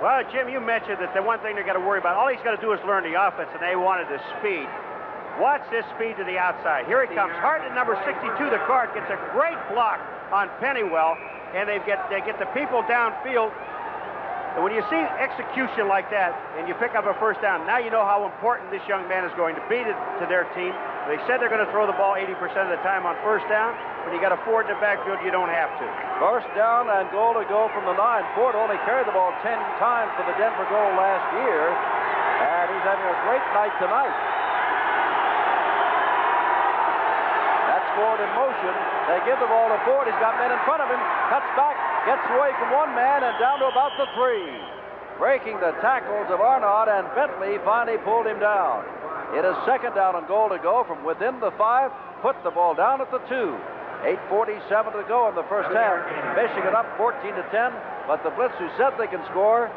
Well, Jim, you mentioned that the one thing they're going to worry about, all he's got to do is learn the offense, and they wanted the speed. Watch this speed to the outside. Here he comes. Hartnett, number 62, the guard, gets a great block on Pennywell, and they get the people downfield. And when you see execution like that, and you pick up a first down, now you know how important this young man is going to be to their team. They said they're going to throw the ball 80% of the time on first down. When you got a Ford in the backfield, you don't have to. First down and goal to go from the 9. Ford only carried the ball 10 times for the Denver goal last year, and he's having a great night tonight. Ford in motion. They give the ball to Ford. He's got men in front of him. Cuts back, gets away from 1 man and down to about the 3. Breaking the tackles of Arnaud, and Bentley finally pulled him down. It is second down and goal to go from within the 5. Put the ball down at the 2. 8:47 to go in the first half. Michigan up 14-10, but the Blitz, who said they can score,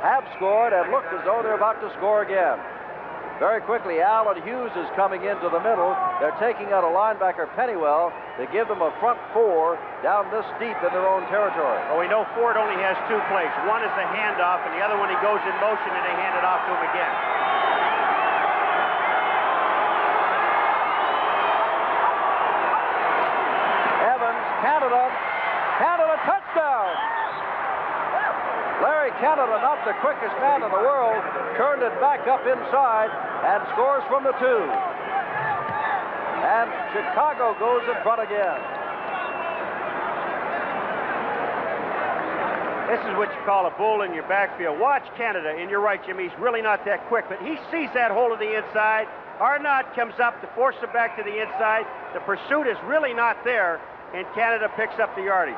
have scored and look as though they're about to score again. Very quickly, Allen Hughes is coming into the middle. They're taking out a linebacker, Pennywell, to give them a front 4 down this deep in their own territory. Well, we know Ford only has 2 plays. One is the handoff, and the other one he goes in motion and they hand it off to him again. Canada, not the quickest man in the world, turned it back up inside and scores from the 2. And Chicago goes in front again. This is what you call a bull in your backfield. Watch Canada, and you're right, Jimmy, he's really not that quick, but he sees that hole to the inside. Arnott comes up to force it back to the inside. The pursuit is really not there, and Canada picks up the yardage.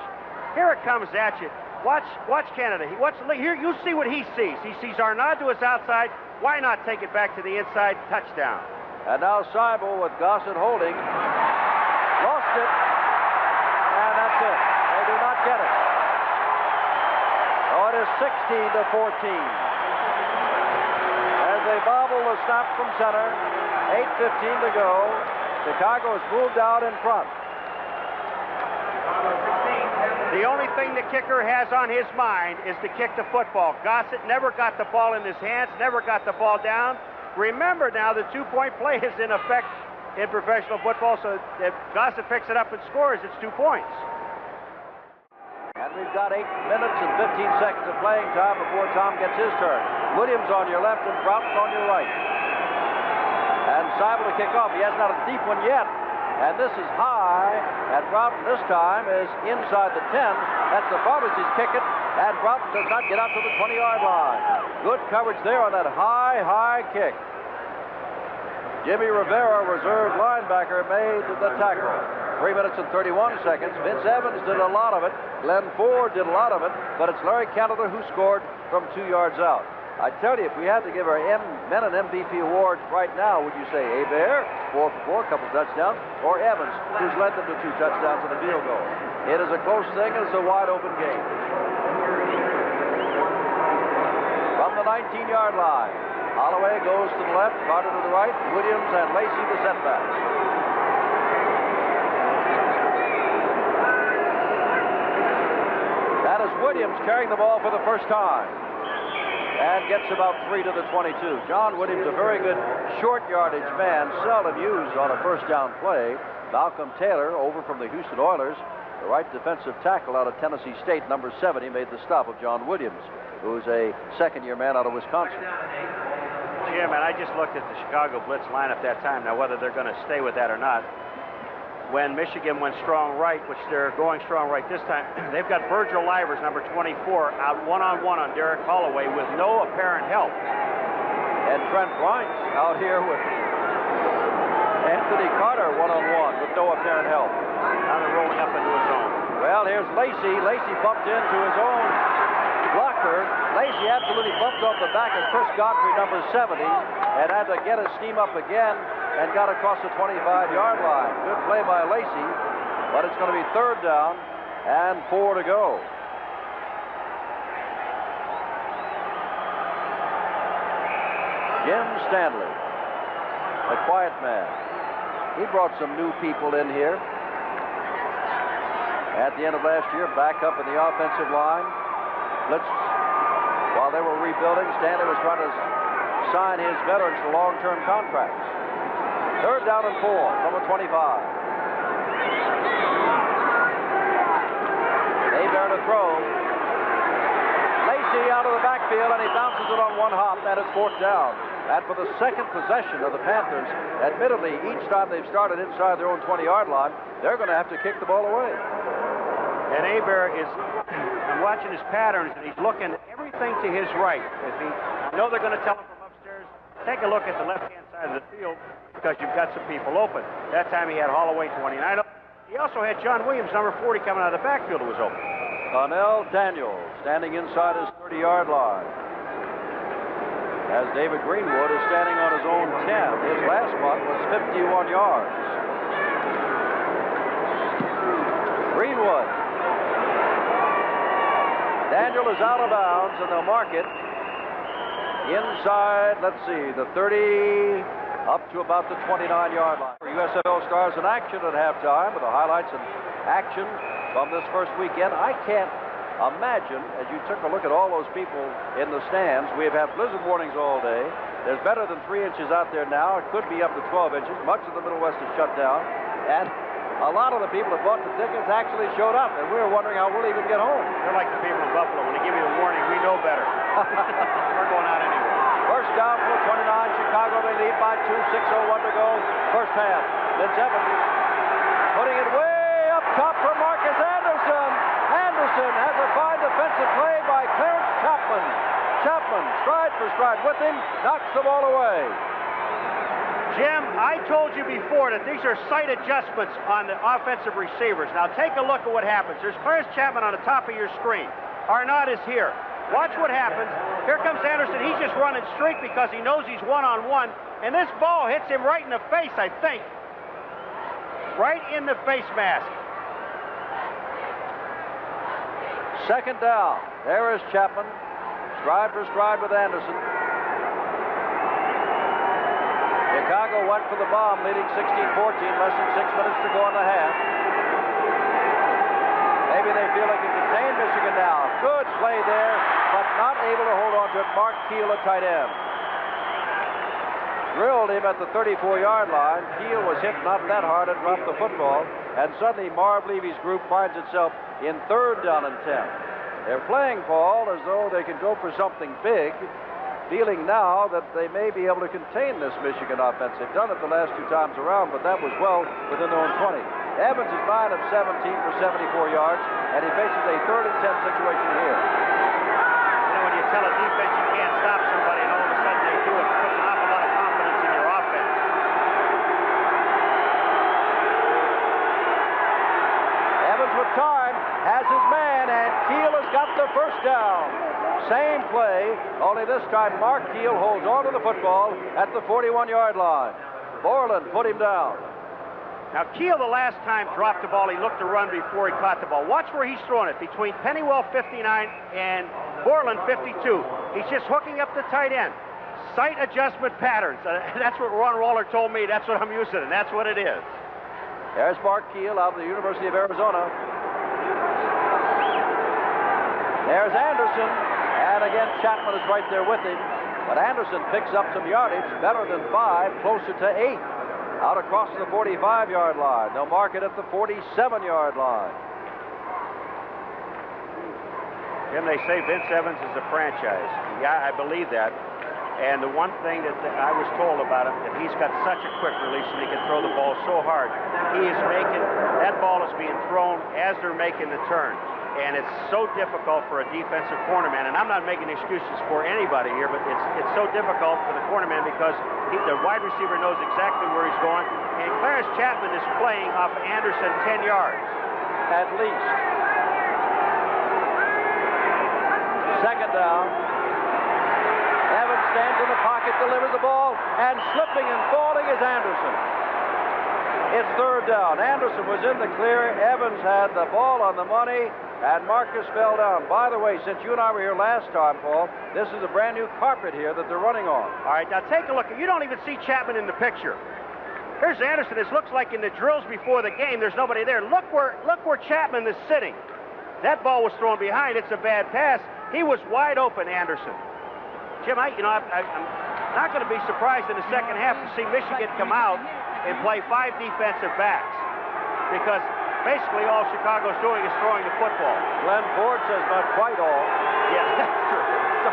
Here it comes at you. Watch Canada. Here, you see what he sees. He sees Arnott to his outside. Why not take it back to the inside? Touchdown. And now Seibel with Gossett holding. Lost it. And that's it. They do not get it. Oh, it is 16-14. As they bobble the snap from center, 8:15 to go. Chicago has moved out in front. The only thing the kicker has on his mind is to kick the football. Gossett never got the ball in his hands, never got the ball down. Remember now, the two-point play is in effect in professional football, so if Gossett picks it up and scores, it's 2 points. And we've got 8 minutes and 15 seconds of playing time before Tom gets his turn. Williams on your left and Broughton on your right. And Seibel to kick off. He hasn't had a deep one yet. And this is high, and Broughton this time is inside the 10. That's the farthest he's kicking, and Broughton does not get out to the 20-yard line. Good coverage there on that high kick. Jimmy Rivera, reserve linebacker, made the tackle. 3 minutes and 31 seconds. Vince Evans did a lot of it. Glenn Ford did a lot of it, but it's Larry Canada who scored from 2 yards out. I tell you, if we had to give our men an MVP award right now, would you say Hebert, 4 for 4, a couple touchdowns, or Evans, who's led them to 2 touchdowns and a field goal? It is a close thing, and it's a wide-open game. From the 19-yard line, Holloway goes to the left, Carter to the right, Williams and Lacey the setbacks. That is Williams carrying the ball for the first time. And gets about 3 to the 22. John Williams, a very good short yardage man, seldom used on a first down play. Malcolm Taylor, over from the Houston Oilers, the right defensive tackle out of Tennessee State, number 70, made the stop of John Williams, who's a second-year man out of Wisconsin. Jim, and I just looked at the Chicago Blitz lineup that time. Now, whether they're going to stay with that or not, when Michigan went strong right, which they're going strong right this time, they've got Virgil Livers, number 24, out one-on-one on Derek Holloway with no apparent help. And Trent Bryant out here with Anthony Carter one-on-one with no apparent help. Now they're rolling up into his zone. Well, here's Lacey. Lacey bumped into his own blocker. Lacey absolutely bumped off the back of Chris Godfrey, number 70, and had to get his steam up again and got across the 25-yard line. Good play by Lacey, but it's going to be 3rd down and 4 to go. Jim Stanley, a quiet man. He brought some new people in here. At the end of last year, back up in the offensive line. Blitz, while they were rebuilding, Stanley was trying to sign his veterans to long-term contracts. 3rd down and 4 from the 25. Hebert to throw. Lacey out of the backfield, and he bounces it on one hop, and it's 4th down. And for the second possession of the Panthers, admittedly, each time they've started inside their own 20-yard line, they're going to have to kick the ball away. And Hebert is, I'm watching his patterns, and he's looking everything to his right. I know they're going to tell him from upstairs, take a look at the left-hand side of the field, because you've got some people open. That time he had Holloway 29. He also had John Williams, number 40, coming out of the backfield who was open. Connell Daniels standing inside his 30-yard line. As David Greenwood is standing on his own 10. His last punt was 51 yards. Greenwood. Daniel is out of bounds, and they'll mark it inside, let's see, the 30, up to about the 29-yard line. USFL stars in action at halftime with the highlights and action from this first weekend. I can't imagine, as you took a look at all those people in the stands, we have had blizzard warnings all day. There's better than 3 inches out there now. It could be up to 12 inches. Much of the Middle West is shut down. And a lot of the people that bought the tickets actually showed up, and we were wondering how we'll even get home. They're like the people in Buffalo. When they give you the warning, we know better. We're going out anyway. First down for 29, Chicago. They lead by 2, 6:01 to go. First half. Blitz Evans putting it way up top for Marcus Anderson. Anderson has a fine defensive play by Clarence Chapman. Chapman, stride for stride with him, knocks the ball away. Jim, I told you before that these are sight adjustments on the offensive receivers. Now take a look at what happens. There's Clarence Chapman on the top of your screen. Arnott is here. Watch what happens. Here comes Anderson. He's just running straight because he knows he's one-on-one. And this ball hits him right in the face, I think. Right in the face mask. Second down. There is Chapman. Stride for stride with Anderson. Chicago went for the bomb, leading 16-14. Less than 6 minutes to go in the half. Maybe they feel they can contain Michigan now. Good play there, but not able to hold on to it. Mark Keel, a tight end. Drilled him at the 34-yard line. Keel was hit not that hard and dropped the football. And suddenly Marv Levy's group finds itself in 3rd down and 10. They're playing, Paul, as though they can go for something big, feeling now that they may be able to contain this Michigan offense. They've done it the last 2 times around, but that was well within their own 20. Evans is 9 of 17 for 74 yards, and he faces a 3rd and 10 situation here. You know, when you tell a defense you can't stop somebody, and all of a sudden they do it, it puts an awful lot of confidence in your offense. Evans with time, has his man, and Keel has got the first down. Same play, only this time Mark Keel holds on to the football at the 41-yard line. Borland put him down. Now, Keel the last time dropped the ball. He looked to run before he caught the ball. Watch where he's throwing it, between Pennywell 59 and Borland 52. He's just hooking up the tight end. Sight adjustment patterns. That's what Ron Waller told me. That's what I'm using, and that's what it is. There's Mark Keel out of the University of Arizona. There's Anderson, and again Chapman is right there with him. But Anderson picks up some yardage, better than 5, closer to 8. Out across the 45-yard line. They'll mark it at the 47-yard line. Jim, they say Vince Evans is a franchise. Yeah, I believe that. And the one thing that I was told about him, that he's got such a quick release and he can throw the ball so hard. He is making, that ball is being thrown as they're making the turn. And it's so difficult for a defensive cornerman, and I'm not making excuses for anybody here, but it's so difficult for the cornerman because the wide receiver knows exactly where he's going, and Clarence Chapman is playing off Anderson 10 yards. At least. Second down. Evans stands in the pocket, delivers the ball, and slipping and falling is Anderson. It's 3rd down. Anderson was in the clear. Evans had the ball on the money, and Marcus fell down. By the way, since you and I were here last time, Paul, this is a brand new carpet here that they're running on. All right, now take a look. You don't even see Chapman in the picture. Here's Anderson. This looks like in the drills before the game, there's nobody there. Look where Chapman is sitting. That ball was thrown behind. It's a bad pass. He was wide open, Anderson. Jim, I'm not going to be surprised in the second half to see Michigan come out and play 5 defensive backs, because basically all Chicago's doing is throwing the football. Glenn Ford says not quite all. Yeah, that's true.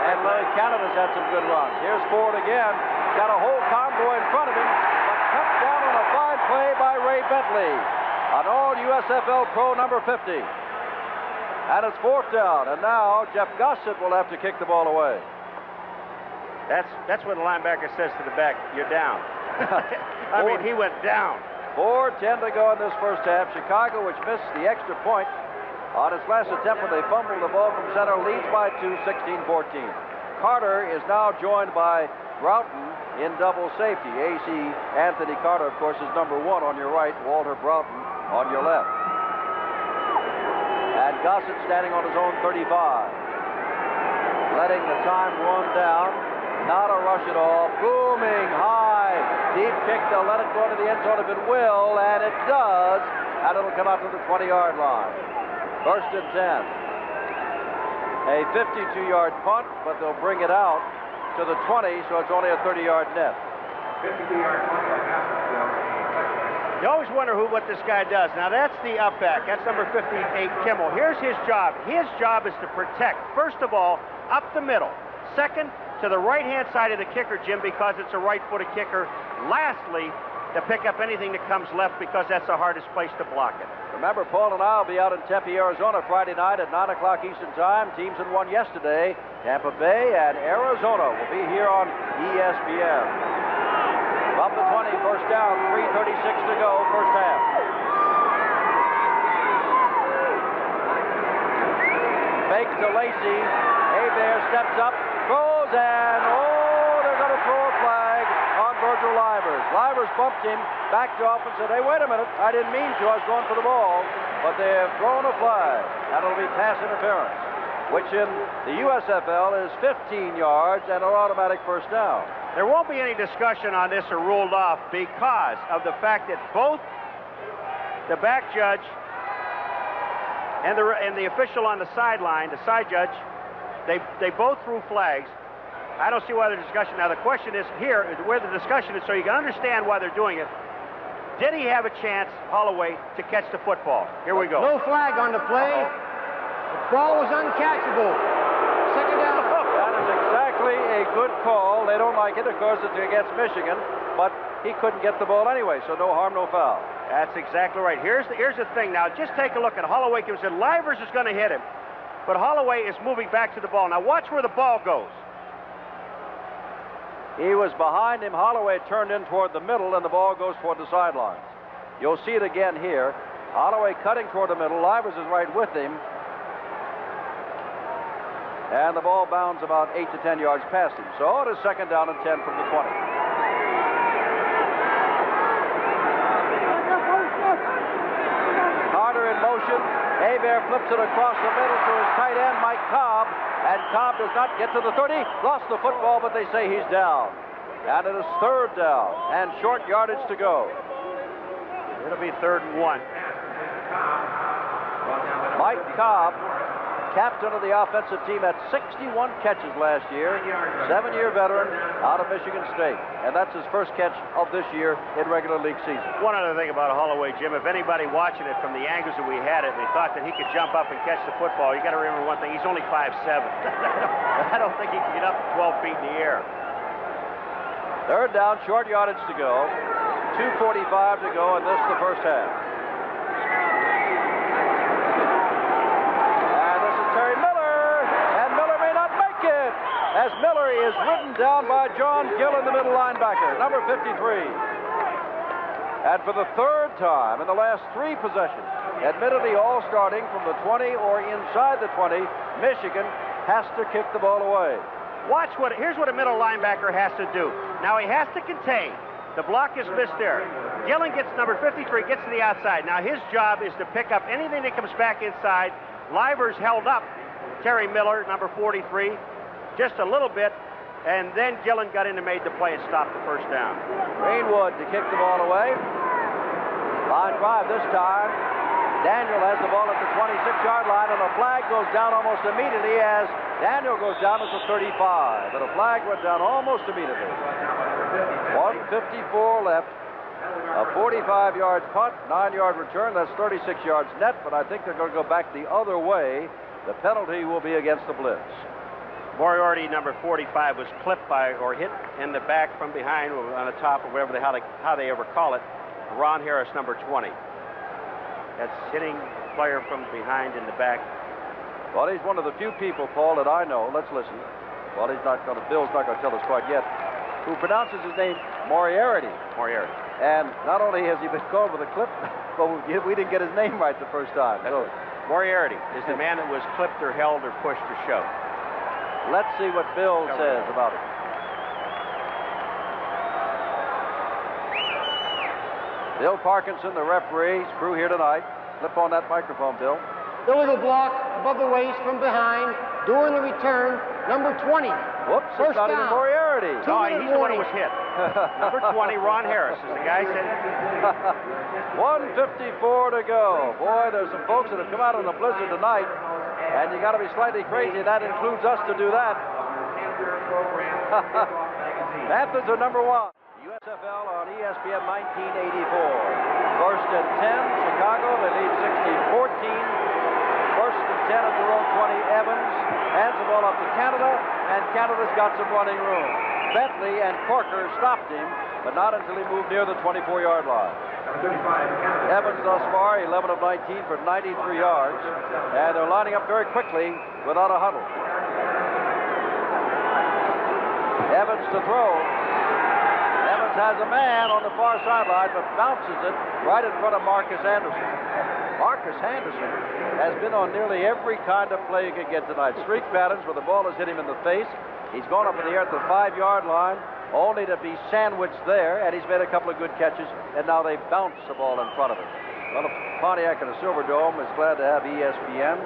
And Larry Canada's had some good runs. Here's Ford again. Got a whole combo in front of him, but cut down on a fine play by Ray Bentley. An all USFL Pro number 50. And it's 4th down. And now Jeff Gossett will have to kick the ball away. That's what the linebacker says to the back. You're down. I mean, he went down. 4:10 to go in this first half. Chicago, which missed the extra point on its last attempt when they fumbled the ball from center, leads by 2, 16-14. Carter is now joined by Broughton in double safety. A.C. Anthony Carter, of course, is number 1 on your right. Walter Broughton on your left. And Gossett standing on his own 35. Letting the time run down. Not a rush at all. Booming high. Deep kick. They'll let it go into the end zone if it will, and it does. And it'll come out to the 20-yard line. 1st and 10. A 52-yard punt, but they'll bring it out to the 20, so it's only a 30-yard net. 52-yard punt by Gossett. You always wonder what this guy does. Now, that's the up back. That's number 58, Kimmel. Here's his job. His job is to protect, first of all, up the middle. Second, to the right-hand side of the kicker, Jim, because it's a right-footed kicker. Lastly, to pick up anything that comes left because that's the hardest place to block it. Remember, Paul and I will be out in Tempe, Arizona Friday night at 9 o'clock Eastern Time. Teams that won yesterday, Tampa Bay and Arizona, will be here on ESPN. From the 20, first down, 3:36 to go, first half. Fake to Lacey. Hebert steps up, throws, and they're going to throw a flag on Virgil Livers. Livers bumped him, backed off and said, hey, wait a minute, I didn't mean to, I was going for the ball. But they have thrown a flag, and it'll be pass interference, which in the USFL is 15 yards and an automatic first down. There won't be any discussion on this or ruled off because of the fact that both the back judge and the official on the sideline, the side judge, they both threw flags. I don't see why there's discussion. Now, the question is here, where the discussion is, so you can understand why they're doing it. Did he have a chance, Holloway, to catch the football? Here we go. No flag on the play. The ball was uncatchable. Second down. That is exactly a good call. They don't like it, of course, it's against Michigan, but he couldn't get the ball anyway, so no harm, no foul. That's exactly right. Here's the thing. Now, just take a look at Holloway. Said Livers is going to hit him, but Holloway is moving back to the ball. Now, watch where the ball goes. He was behind him. Holloway turned in toward the middle, and the ball goes toward the sidelines. You'll see it again here. Holloway cutting toward the middle. Livers is right with him. And the ball bounds about 8 to 10 yards past him. So it is second down and 10 from the 20. Carter in motion. Hebert flips it across the middle to his tight end, Mike Cobb. And Cobb does not get to the 30. Lost the football, but they say he's down. And it is third down and short yardage to go. It'll be 3rd and 1. Mike Cobb, captain of the offensive team, had 61 catches last year, 7-year veteran out of Michigan State. And that's his first catch of this year in regular league season. One other thing about Holloway, Jim, if anybody watching it from the angles that we had it, they thought that he could jump up and catch the football, you got to remember one thing, he's only 5'7". I don't think he can get up 12 feet in the air. Third down, short yardage to go. 2:45 to go in the first half. And this is Terry Miller, and Miller may not make it, as Miller is ridden down by John Gill in the middle linebacker, number 53. And for the third time in the last 3 possessions, admittedly all starting from the 20 or inside the 20, Michigan has to kick the ball away. Here's what a middle linebacker has to do. Now he has to contain. The block is missed there. Gillen gets number 53, gets to the outside. Now his job is to pick up anything that comes back inside. Livers held up Terry Miller, number 43, just a little bit, and then Gillen got in and made the play and stopped the first down. Greenwood to kick the ball away. Line drive this time. Daniel has the ball at the 26-yard line, and a flag goes down almost immediately as Daniel goes down at the 35. But a flag went down almost immediately. 1:54 left. A 45-yard punt, 9-yard return. That's 36 yards net, but I think they're going to go back the other way. The penalty will be against the Blitz. Moriarty, number 45, was clipped by or hit in the back from behind or on the top or whatever how they ever call it. Ron Harris, number 20. That's hitting player from behind in the back. Well, he's one of the few people, Paul, that I know. Let's listen. Well, Bill's not going to tell us quite yet. Who pronounces his name Moriarty. Moriarty. And not only has he been called with a clip, but we didn't get his name right the first time. So, Moriarty is the man that was clipped or held or pushed or shoved. Let's see what Bill says about it. Bill Parkinson, the referee, crew here tonight. Flip on that microphone, Bill. Illegal block above the waist from behind during the return, number 20. Whoops, it's not even Moriarty. No, he's the one who was hit. Number 20, Ron Harris, is the guy said. 1:54 to go. Boy, there's some folks that have come out in the blizzard tonight, and you got to be slightly crazy. That includes us to do that. Panthers are number 1. USFL on ESPN 1984. First and 10, Chicago. They lead 16-14. First and 10 at their own 20, Evans hands the ball up to Canada, and Canada's got some running room. Bentley and Corker stopped him, but not until he moved near the 24-yard line. Evans thus far, 11 of 19 for 93 yards, and they're lining up very quickly without a huddle. Evans to throw. Evans has a man on the far sideline, but bounces it right in front of Marcus Anderson. Marcus Anderson has been on nearly every kind of play you could get tonight. Streak patterns where the ball has hit him in the face. He's gone up in the air at the 5-yard line, only to be sandwiched there, and he's made a couple of good catches, and now they bounce the ball in front of him. Well, the Pontiac and the Silverdome is glad to have ESPN.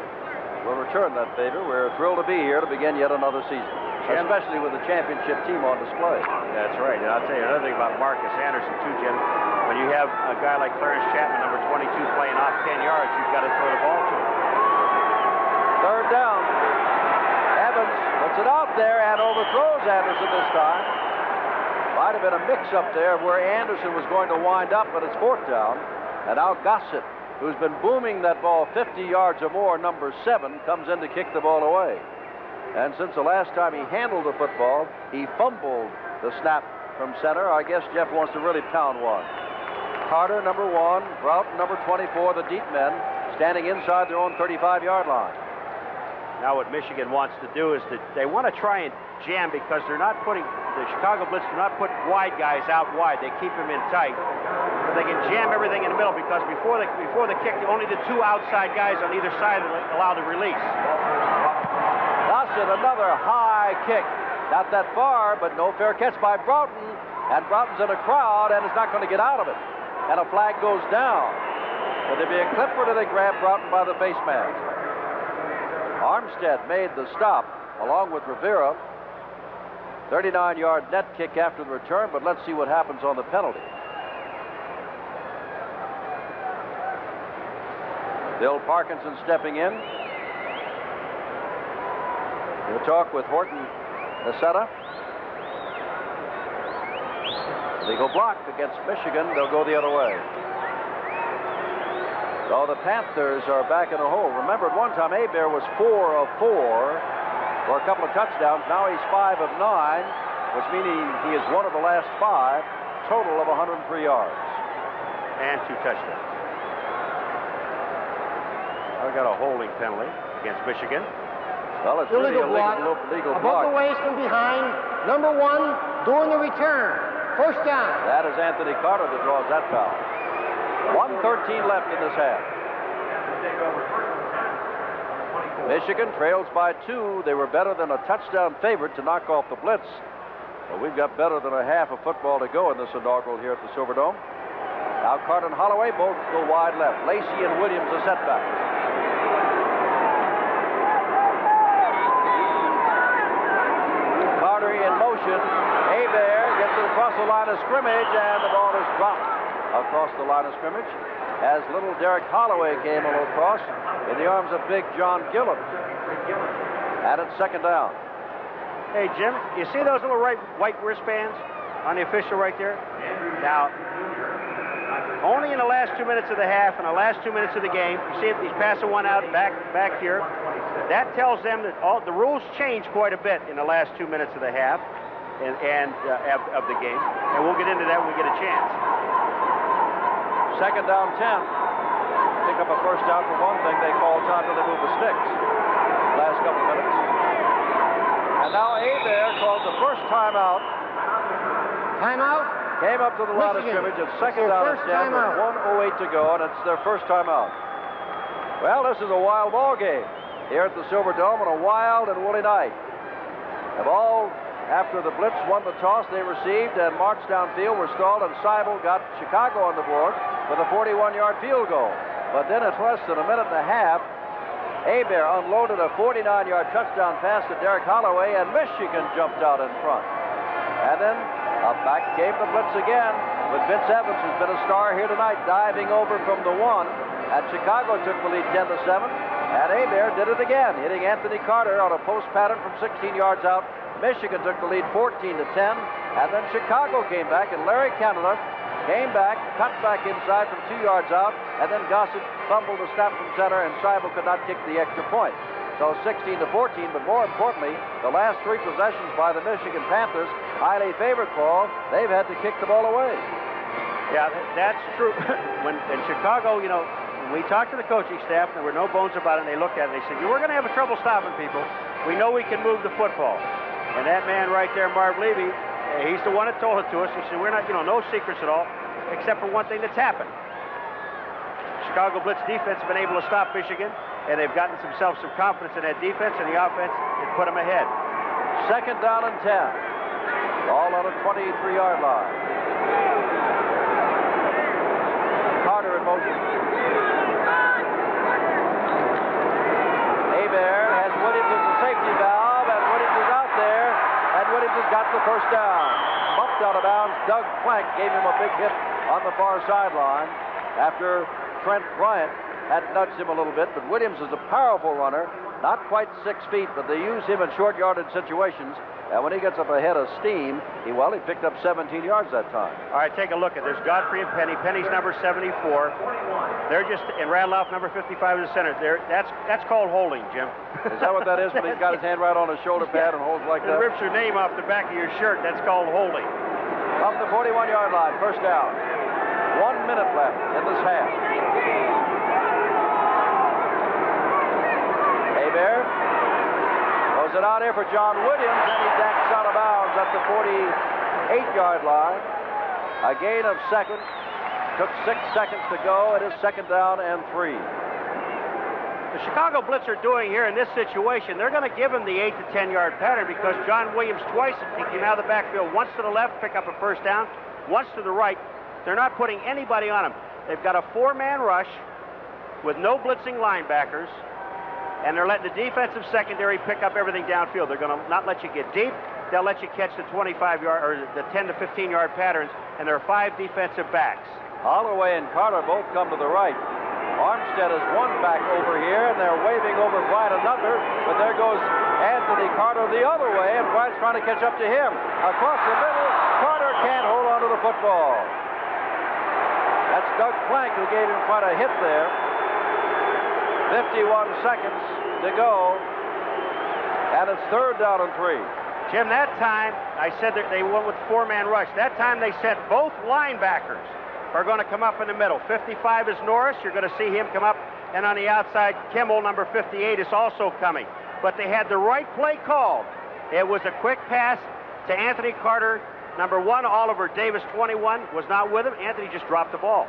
We'll return that favor. We're thrilled to be here to begin yet another season, especially with the championship team on display. That's right, and I'll tell you another thing about Marcus Anderson, too, Jim. When you have a guy like Clarence Chapman, number 22, playing off 10 yards, you've got to throw the ball to him. Third down. Evans puts it out there and overthrows Anderson this time. Might have been a mix-up there where Anderson was going to wind up, but it's fourth down. And now Gossett, who's been booming that ball 50 yards or more, number 7, comes in to kick the ball away. And since the last time he handled the football, he fumbled the snap from center. I guess Jeff wants to really pound one. Carter, number 1, Broughton, number 24, the deep men, standing inside their own 35-yard line. Now what Michigan wants to do is that they want to try and jam, because they're not putting, the Chicago Blitz do not put wide guys out wide. They keep them in tight. But they can jam everything in the middle, because before the kick, only the 2 outside guys on either side are allowed to release. Gossett, another high kick. Not that far, but no fair catch by Broughton. And Broughton's in a crowd, and is not going to get out of it. And a flag goes down. Would there be a clip, or do they grab Broughton by the face mask? Armstead made the stop, along with Rivera. 39-yard net kick after the return, but let's see what happens on the penalty. Bill Parkinson stepping in. He'll talk with Horton Nacetta. Legal block against Michigan. They'll go the other way. So the Panthers are back in a hole. Remember, at one time, Hebert was 4 of 4 for a couple of touchdowns. Now he's 5 of 9, which means he is one of the last 5, total of 103 yards. And 2 touchdowns. I've got a holding penalty against Michigan. Well, it's really a legal block. Above the waist from behind, number 1, during the return. First down. That is Anthony Carter that draws that foul. 1:13 left in this half. Michigan trails by 2. They were better than a touchdown favorite to knock off the Blitz. But we've got better than a half of football to go in this inaugural here at the Silverdome. Now Carter and Holloway both go wide left. Lacey and Williams a setback. Carter in motion. Hebert gets it across the line of scrimmage, and the ball is dropped across the line of scrimmage as little Derek Holloway came a little cross in the arms of big John Gillum. And it's second down. Hey, Jim, you see those little white wristbands on the official right there? Now, only in the last 2 minutes of the half and the last 2 minutes of the game, you see if he's passing one out back here. That tells them that the rules change quite a bit in the last 2 minutes of the half and of the game. And we'll get into that when we get a chance. Second down 10. Pick up a first down for one thing. They call time till they move the sticks. Last couple of minutes. And now Hebert called the first timeout. Timeout? Came up to the line of scrimmage. It's second down and 10 with 1:08 to go, and it's their first timeout. Well, this is a wild ball game here at the Silverdome on a wild and woolly night. The ball, after the Blitz won the toss, they received and marched downfield, were stalled, and Seibel got Chicago on the board with a 41-yard field goal. But then it's less than a minute and a half. Hebert unloaded a 49-yard touchdown pass to Derek Holloway, and Michigan jumped out in front. And then back came the Blitz again with Vince Evans, who's been a star here tonight, diving over from the 1. And Chicago took the lead 10-7. And Hebert did it again, hitting Anthony Carter on a post pattern from 16 yards out. Michigan took the lead 14-10. And then Chicago came back, and Larry Canada came back, cut back inside from 2 yards out, and then Gossett fumbled the snap from center, and Seibel could not kick the extra point. So 16-14, but more importantly, the last 3 possessions by the Michigan Panthers, highly favored call, they've had to kick the ball away. Yeah, that's true. When in Chicago, you know, when we talked to the coaching staff, there were no bones about it, and they looked at it, and they said, we're going to have trouble stopping people. We know we can move the football. And that man right there, Marv Levy, he's the one that told it to us. He said, we're not, you know, no secrets at all, except for one thing that's happened. Chicago Blitz defense has been able to stop Michigan, and they've gotten some confidence in that defense, and the offense has put them ahead. 2nd down and 10. All on a 23-yard line. Carter in motion. Hebert has Williams as a safety valve, and Williams is out there, and Williams has got the first down. Bumped out of bounds. Doug Plank gave him a big hit on the far sideline after Trent Bryant had nudged him a little bit, but Williams is a powerful runner, not quite 6 feet, but they use him in short yardage situations, and when he gets up ahead of steam, he picked up 17 yards that time. All right, take a look at there's Godfrey and Penny. Penny's number 74. They're just, and Radloff number 55 in the center. That's called holding, Jim. Is that what that is, when he's got his hand right on his shoulder pad and holds like that? And rips your name off the back of your shirt. That's called holding. Up the 41-yard line, first down. 1 minute left in this half. Hebert throws it out here for John Williams, and he dacks out of bounds at the 48-yard line. A gain of 2nd. Took 6 seconds to go. It is 2nd down and 3. The Chicago Blitz are doing here in this situation, they're going to give him the 8 to 10-yard pattern because John Williams twice he came out of the backfield, once to the left, pick up a first down, once to the right. They're not putting anybody on him. They've got a 4-man rush with no blitzing linebackers, and they're letting the defensive secondary pick up everything downfield. They're going to not let you get deep. They'll let you catch the 25-yard or the 10 to 15-yard patterns, and there are 5 defensive backs. Holloway and Carter both come to the right. Armstead is one back over here, and they're waving over Bryant another, but there goes Anthony Carter the other way, and Bryant's trying to catch up to him. Across the middle, Carter can't hold on to the football. That's Doug Plank who gave him quite a hit there. 51 seconds to go, and it's 3rd down and 3. Jim, that time, I said that they went with 4-man rush. That time they said both linebackers are going to come up in the middle. 55 is Norris. You're going to see him come up. And on the outside, Kimmel, number 58, is also coming. But they had the right play called. It was a quick pass to Anthony Carter, number 1. Oliver Davis, 21, was not with him. Anthony just dropped the ball.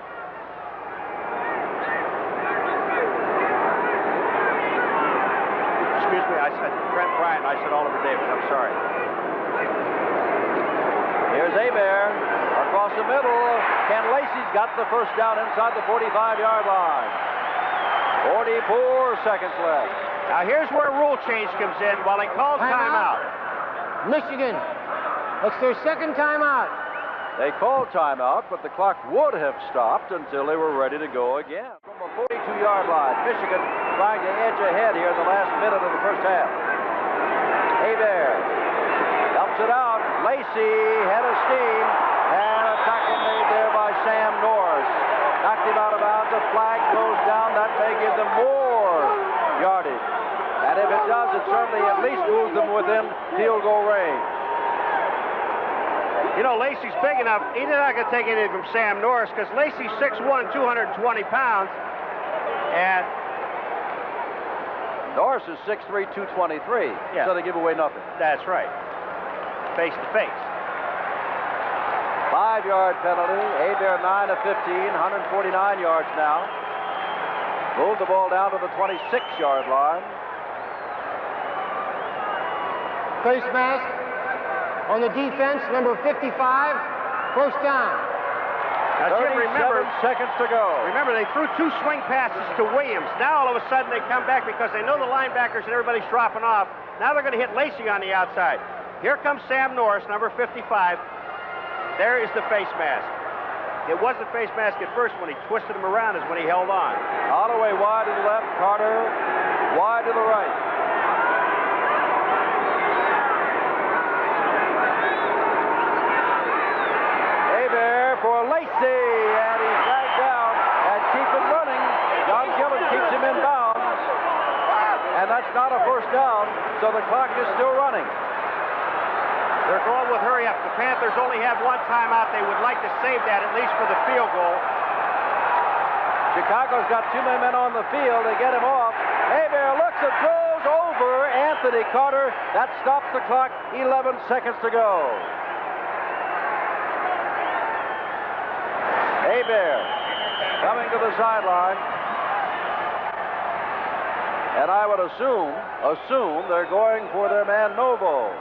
Excuse me, I said Trent Bryant. I said Oliver Davis. I'm sorry. Here's Hebert across the middle. Ken Lacey's got the first down inside the 45-yard line. 44 seconds left. Now here's where rule change comes in while they call timeout. Michigan. It's their 2nd timeout. They called timeout, but the clock would have stopped until they were ready to go again. From the 42-yard line, Michigan trying to edge ahead here in the last minute of the first half. Hebert dumps it out. Lacey head of steam, and a tackle made there by Sam Norris. Knocked him out of bounds. A flag goes down. That may give them more yardage. And if it does, it certainly at least moves them within field goal range. You know, Lacey's big enough. He's not going to take anything from Sam Norris because Lacey's 6'1", 220 pounds. And Norris is 6'3", 223. Yeah. So they give away nothing. That's right. Face to face. 5-yard penalty. Hebert 9 of 15, 149 yards now. Moved the ball down to the 26-yard line. Face mask on the defense, number 55, first down. Now, Jim, remember, seconds to go. Remember, they threw 2 swing passes to Williams. Now, all of a sudden, they come back because they know the linebackers and everybody's dropping off. Now they're going to hit Lacey on the outside. Here comes Sam Norris, number 55. There is the face mask. It wasn't face mask at first. When he twisted him around is when he held on. Holloway wide to the left, Carter wide to the right. Lacey, and he's dragged down, and keep it running. John Gillen keeps him in bounds, and that's not a first down, so the clock is still running. They're going with hurry up. The Panthers only have one timeout. They would like to save that, at least for the field goal. Chicago's got too many men on the field. They get him off. Hebert looks and throws over Anthony Carter. That stops the clock. 11 seconds to go. Hebert coming to the sideline. And I would assume they're going for their man Novo.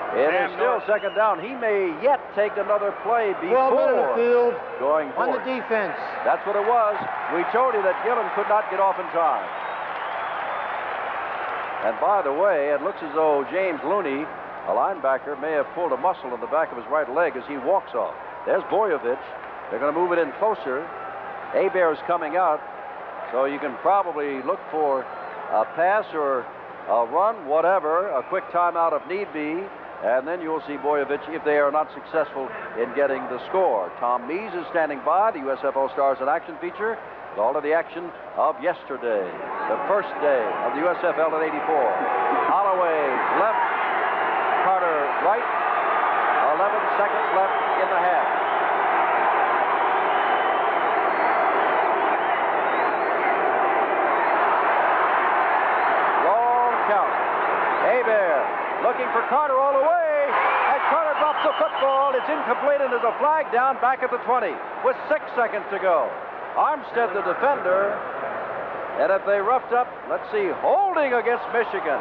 It is still second down. He may yet take another play before 12 men in the field going on forward. the defense. That's what it was. We told you that Gillen could not get off in time. And by the way, it looks as though James Looney, a linebacker, may have pulled a muscle in the back of his right leg as he walks off. There's Boyovich. They're going to move it in closer. Hebert's coming out, so you can probably look for a pass or a run, whatever, a quick timeout if need be. And then you'll see Boyovich if they are not successful in getting the score. Tom Mees is standing by, the USFL Stars in Action feature, with all of the action of yesterday, the first day of the USFL in '84. Holloway left, Carter right, 11 seconds left in the half. Long count. Hebert looking for Carter all the way, and Carter drops the football. It's incomplete, and there's a flag down back at the 20 with 6 seconds to go. Armstead, the defender, and if they roughed up, let's see, holding against Michigan.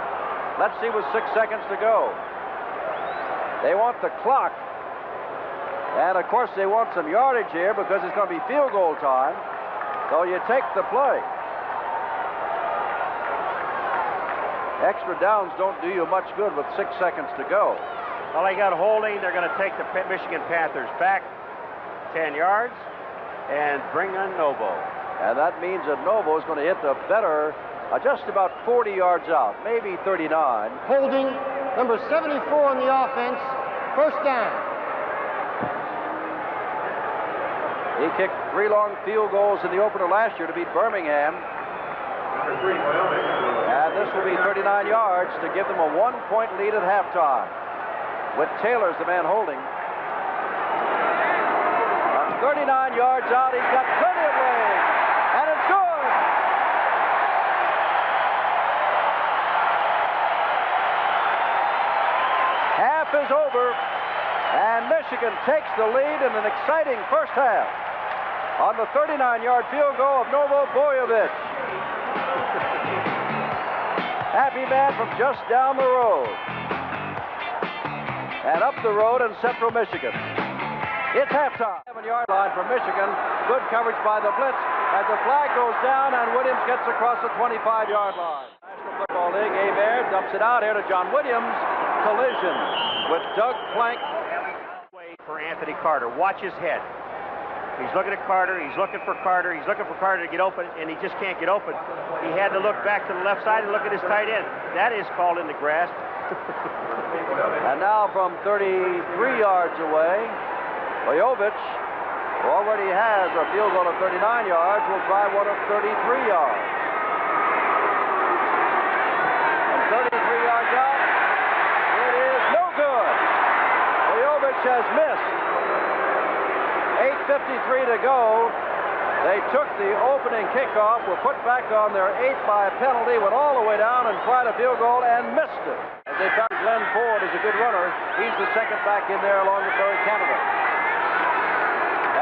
Let's see with 6 seconds to go. They want the clock, and of course they want some yardage here because it's going to be field goal time, so you take the play. Extra downs don't do you much good with 6 seconds to go. Well, they got holding. They're going to take the Michigan Panthers back 10 yards and bring on Novo. And that means that Novo is going to hit the better, just about 40 yards out, maybe 39. Holding number 74 on the offense. First down. He kicked 3 long field goals in the opener last year to beat Birmingham. And this will be 39 yards to give them a 1-point lead at halftime. With Taylor's the man holding. 39 yards out, he's got plenty of legs, and it's good. Half is over, and Michigan takes the lead in an exciting first half on the 39-yard field goal of Novo Boyovich. Happy man from just down the road and up the road in central Michigan. It's halftime. 7-yard line from Michigan. Good coverage by the Blitz as the flag goes down and Williams gets across the 25-yard line. National Football League, Hebert dumps it out here to John Williams. Collision with Doug Plank. Way for Anthony Carter. Watch his head. He's looking at Carter. He's looking for Carter. He's looking for Carter to get open, and he just can't get open. He had to look back to the left side and look at his tight end. That is called in the grass. And now from 33 yards away, Boyovich, who already has a field goal of 39 yards, will try one of 33 yards. And 33 yards out, it is no good. Boyovich has missed. 8:53 to go. They took the opening kickoff, were put back on their 8-by penalty, went all the way down and tried a field goal and missed it. As they found Glenn Ford is a good runner. He's the second back in there along with Barry Canada.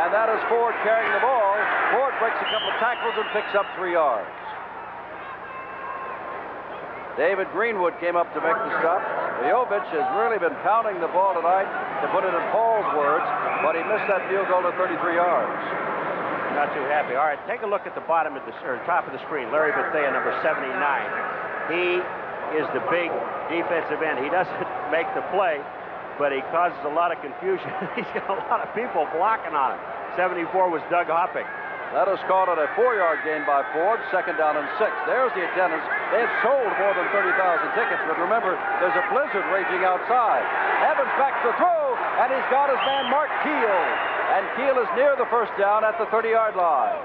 And that is Ford carrying the ball. Ford breaks a couple of tackles and picks up 3 yards. David Greenwood came up to make the stop. Boyovich has really been pounding the ball tonight, to put it in Paul's words, but he missed that field goal at 33 yards. Not too happy. All right, take a look at the bottom of the top of the screen. Larry Bethea, number 79. He is the big defensive end. He doesn't make the play, but he causes a lot of confusion. He's got a lot of people blocking on him. 74 was Doug Hoppick. That is called at a 4-yard gain by Ford, 2nd down and 6. There's the attendance. They had sold more than 30,000 tickets, but remember, there's a blizzard raging outside. Evans back to throw, and he's got his man Mark Keel. And Keel is near the first down at the 30-yard line.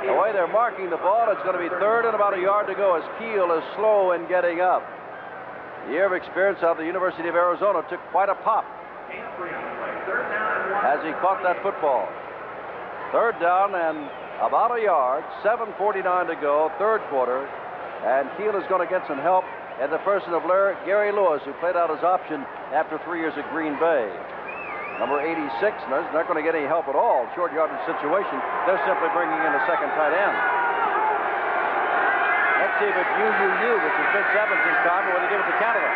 The way they're marking the ball, it's going to be 3rd and about a yard to go as Keel is slow in getting up. The year of experience out of the University of Arizona took quite a pop as he caught that football. 3rd down and about a yard, 7:49 to go, 3rd quarter. And Keel is going to get some help in the person of Gary Lewis, who played out his option after 3 years at Green Bay. Number 86, and is not going to get any help at all. Short yardage situation. They're simply bringing in a second tight end. Let's see if it's UUU, which is Vince Evans' time, or will they give it to Canada?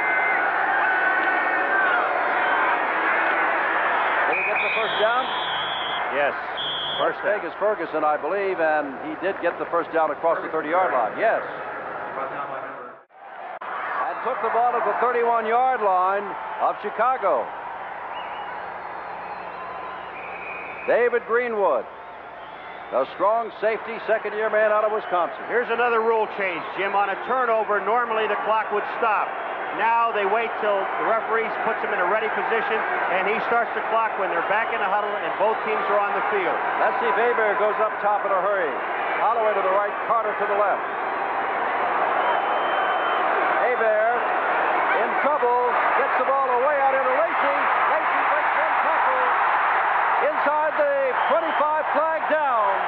Did he get the first down? Yes. First Vegas Ferguson, I believe, and he did get the first down across the 30-yard line. Yes. And took the ball at the 31-yard line of Chicago. David Greenwood, the strong safety, second-year man out of Wisconsin. Here's another rule change, Jim. On a turnover, normally the clock would stop. Now they wait till the referee puts him in a ready position, and he starts the clock when they're back in the huddle and both teams are on the field. Let's see if Hebert goes up top in a hurry. Holloway to the right, Carter to the left. Hebert in trouble, gets the ball away out into Lacey. Lacey breaks one tackle. Inside the 25, flag down.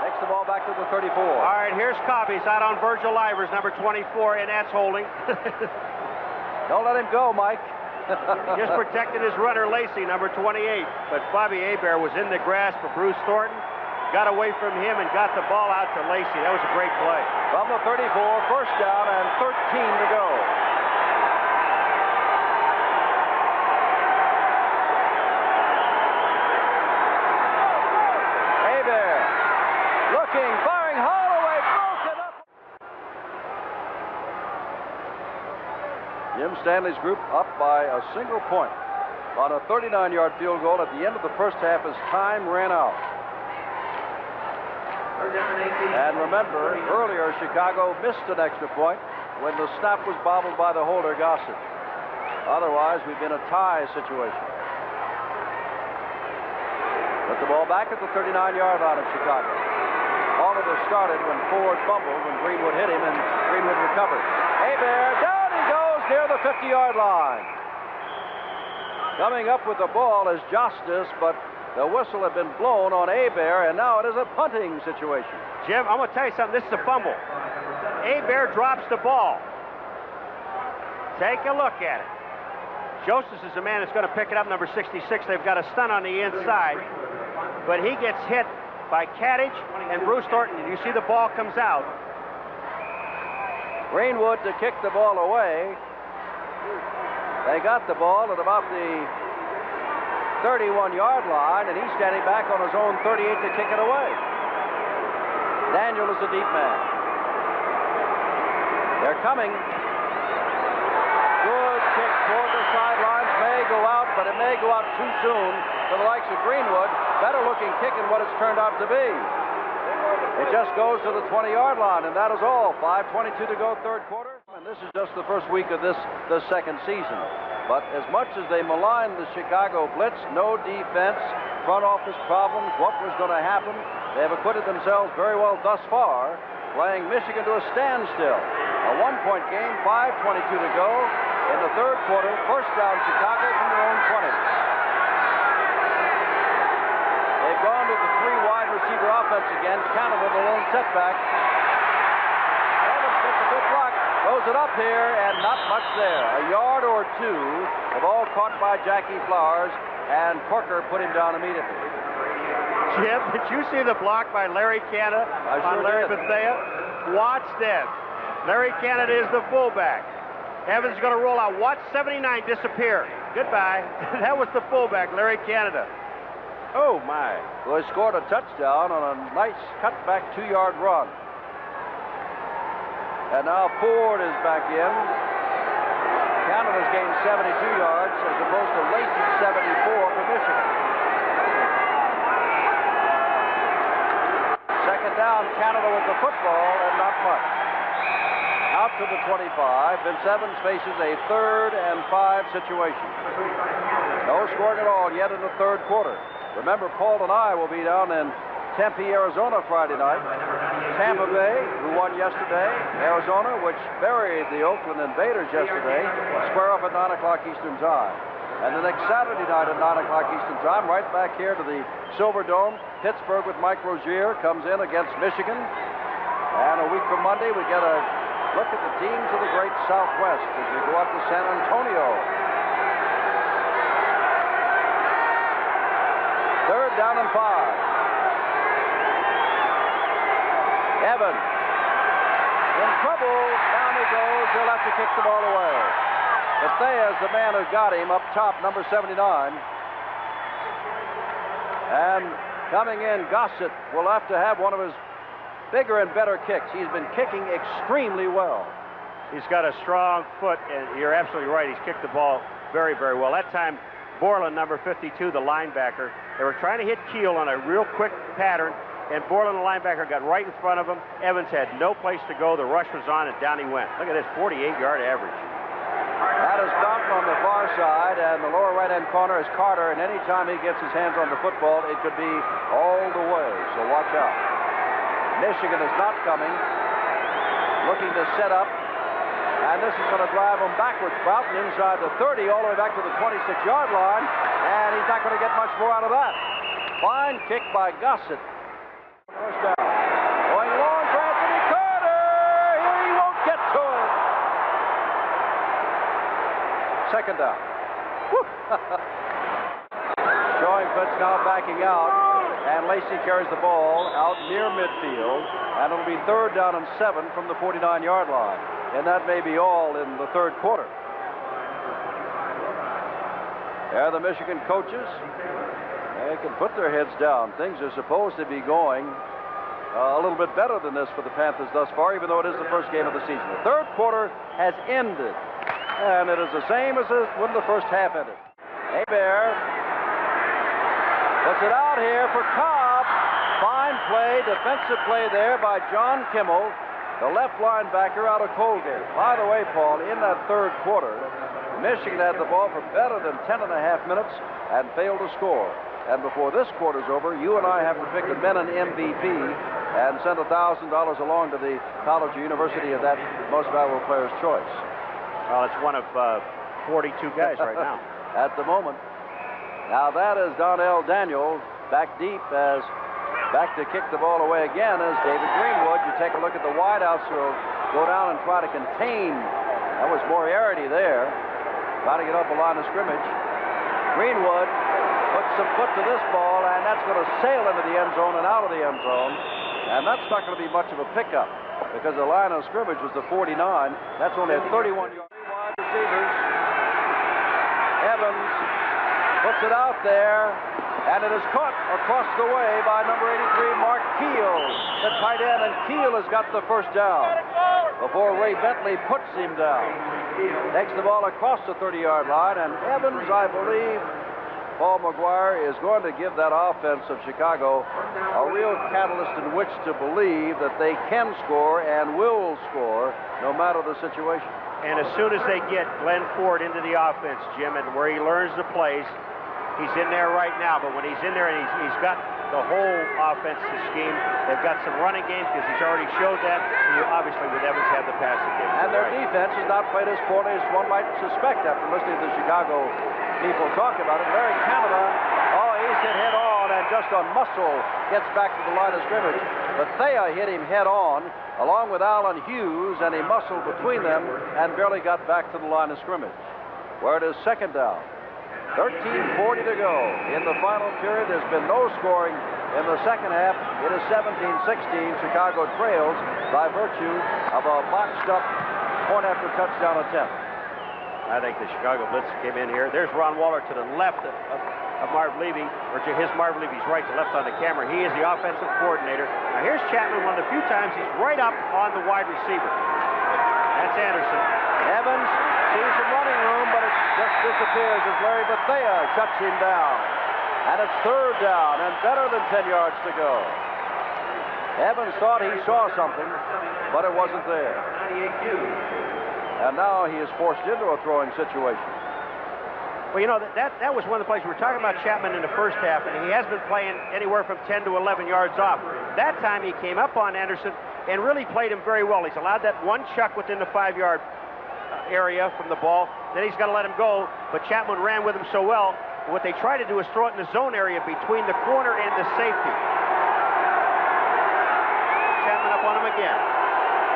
Takes the ball back to the 34. All right, here's Cobbies out on Virgil Ivers, number 24, and that's holding. Don't let him go, Mike. Just protected his runner, Lacey, number 28. But Bobby Hebert was in the grasp of Bruce Thornton, got away from him, and got the ball out to Lacey. That was a great play. From the 34, first down and 13 to go. Firing, Holloway, broken up. Jim Stanley's group up by a single point on a 39-yard field goal at the end of the first half as time ran out. And remember, earlier Chicago missed an extra point when the snap was bobbled by the holder, Gossett. Otherwise, we've been a tie situation. Put the ball back at the 39-yard line of Chicago. All of this started when Ford fumbled, when Greenwood hit him, and Greenwood recovered. Hebert, down he goes near the 50-yard line. Coming up with the ball is Justice, but the whistle had been blown on Hebert, and now it is a punting situation. Jim, I'm going to tell you something. This is a fumble. Hebert drops the ball. Take a look at it. Joseph is the man that's going to pick it up, number 66. They've got a stunt on the inside, but he gets hit by Kadich and Bruce Thornton. You see the ball comes out. Greenwood to kick the ball away. They got the ball at about the 31-yard line, and he's standing back on his own 38 to kick it away. Daniel is a deep man. They're coming. Good kick toward the sidelines. May go out, but it may go out too soon for the likes of Greenwood. Better looking kick in what it's turned out to be. It just goes to the 20-yard line, and that is all. 5:22 to go, 3rd quarter. And this is just the first week of the second season. But as much as they maligned the Chicago Blitz, no defense, front office problems, what was going to happen, they have acquitted themselves very well thus far, playing Michigan to a standstill. A 1-point game, 5:22 to go in the 3rd quarter. First down, Chicago from their own 20. They've gone to the 3-wide receiver offense again. Canada, the lone setback. Evans gets a good block. Throws it up here, and not much there. A yard or two. The ball caught by Jackie Flowers, and Corker put him down immediately. Jim, did you see the block by Larry Canada on Larry Bethea? Watch this. Larry Canada is the fullback. Evans is going to roll out. Watch 79 disappear. Goodbye. That was the fullback, Larry Canada. Oh, my. Well, he scored a touchdown on a nice cutback 2-yard run. And now Ford is back in. Canada's gained 72 yards as opposed to Lacey's 74 for Michigan. Second down, Canada with the football, and not much. Out to the 25. Vince Evans faces a 3rd and 5 situation. No scoring at all yet in the third quarter. Remember, Paul and I will be down in Tempe, Arizona Friday night. Tampa Bay, who won yesterday. Arizona, which buried the Oakland Invaders yesterday, square up at 9 o'clock Eastern Time. And the next Saturday night at 9 o'clock Eastern Time, right back here to the Silver Dome, Pittsburgh with Mike Rozier comes in against Michigan. And a week from Monday, we get a look at the teams of the great Southwest as we go up to San Antonio. 3rd down and 5. Evans in trouble. Down he goes. He'll have to kick the ball away. But there's the man who got him up top, number 79. And coming in, Gossett will have to have one of his bigger and better kicks. He's been kicking extremely well. He's got a strong foot, and you're absolutely right. He's kicked the ball very, very well. That time, Borland, number 52, the linebacker, they were trying to hit Keel on a real quick pattern, and Borland, the linebacker, got right in front of him. Evans had no place to go. The rush was on, and down he went. Look at this, 48-yard average. That is Dalton on the far side, and the lower right-hand corner is Carter, and any time he gets his hands on the football, it could be all the way, so watch out. Michigan is not coming, looking to set up, and this is going to drive him backwards. Broughton inside the 30, all the way back to the 26-yard line, and he's not going to get much more out of that. Fine kick by Gossett. First down. Going long for Anthony Carter. Here he won't get to it. Second down. Showing Fitz now backing out. And Lacey carries the ball out near midfield, and it'll be 3rd down and 7 from the 49-yard line. And that may be all in the third quarter. There are the Michigan coaches. They can put their heads down. Things are supposed to be going a little bit better than this for the Panthers thus far, even though it is the first game of the season. The third quarter has ended, and it is the same as when the first half ended. Hebert puts it out here for Cobb. Fine play, defensive play there by John Kimmel, the left linebacker out of Colgate. By the way, Paul, in that third quarter, Michigan had the ball for better than 10.5 minutes and failed to score. And before this quarter's over, you and I have to pick the Menon MVP and send $1,000 along to the college or university of that most valuable player's choice. Well, it's one of 42 guys right now. At the moment. Now that is Donnell Daniel back deep, as back to kick the ball away again is David Greenwood. You take a look at the wideouts who will go down and try to contain. That was Moriarty there, trying to get up the line of scrimmage. Greenwood puts some foot to this ball, and that's going to sail into the end zone and out of the end zone. And that's not going to be much of a pickup because the line of scrimmage was the 49. That's only a 31-yard. Wide receivers. Evans puts it out there, and it is caught across the way by number 83, Mark Keel, the tight end, and Keel has got the first down before Ray Bentley puts him down. Takes the ball across the 30-yard line, and Evans, I believe, Paul McGuire, is going to give that offense of Chicago a real catalyst in which to believe that they can score and will score no matter the situation. And as soon as they get Glenn Ford into the offense, Jim, and where he learns the plays, he's in there right now. But when he's in there and he's got the whole offensive scheme, they've got some running games because he's already showed that. And you obviously, with Evans, have the passing game. And their defense has not played as poorly as one might suspect after listening to the Chicago people talk about it. Larry Canada, oh, he's hit head on, and just a muscle gets back to the line of scrimmage. But Thea hit him head on, along with Alan Hughes, and he muscled between them and barely got back to the line of scrimmage, where it is second down. 13:40 to go in the final period. There's been no scoring in the second half. It is 17-16. Chicago trails by virtue of a boxed up point after touchdown attempt. I think the Chicago Blitz came in here. There's Ron Waller to the left of Marv Levy, or to his Marv Levy's right to left on the camera. He is the offensive coordinator. Now here's Chapman, one of the few times he's right up on the wide receiver. That's Anderson. Evans sees some running room, but it just disappears as Larry Bethea shuts him down. And it's third down and better than 10 yards to go. Evans thought he saw something, but it wasn't there. And now he is forced into a throwing situation. Well, you know, that was one of the plays we were talking about Chapman in the first half, and he has been playing anywhere from 10 to 11 yards off. That time he came up on Anderson and really played him very well. He's allowed that one chuck within the 5-yard area from the ball. Then he's got to let him go, but Chapman ran with him so well. What they try to do is throw it in the zone area between the corner and the safety. Chapman up on him again.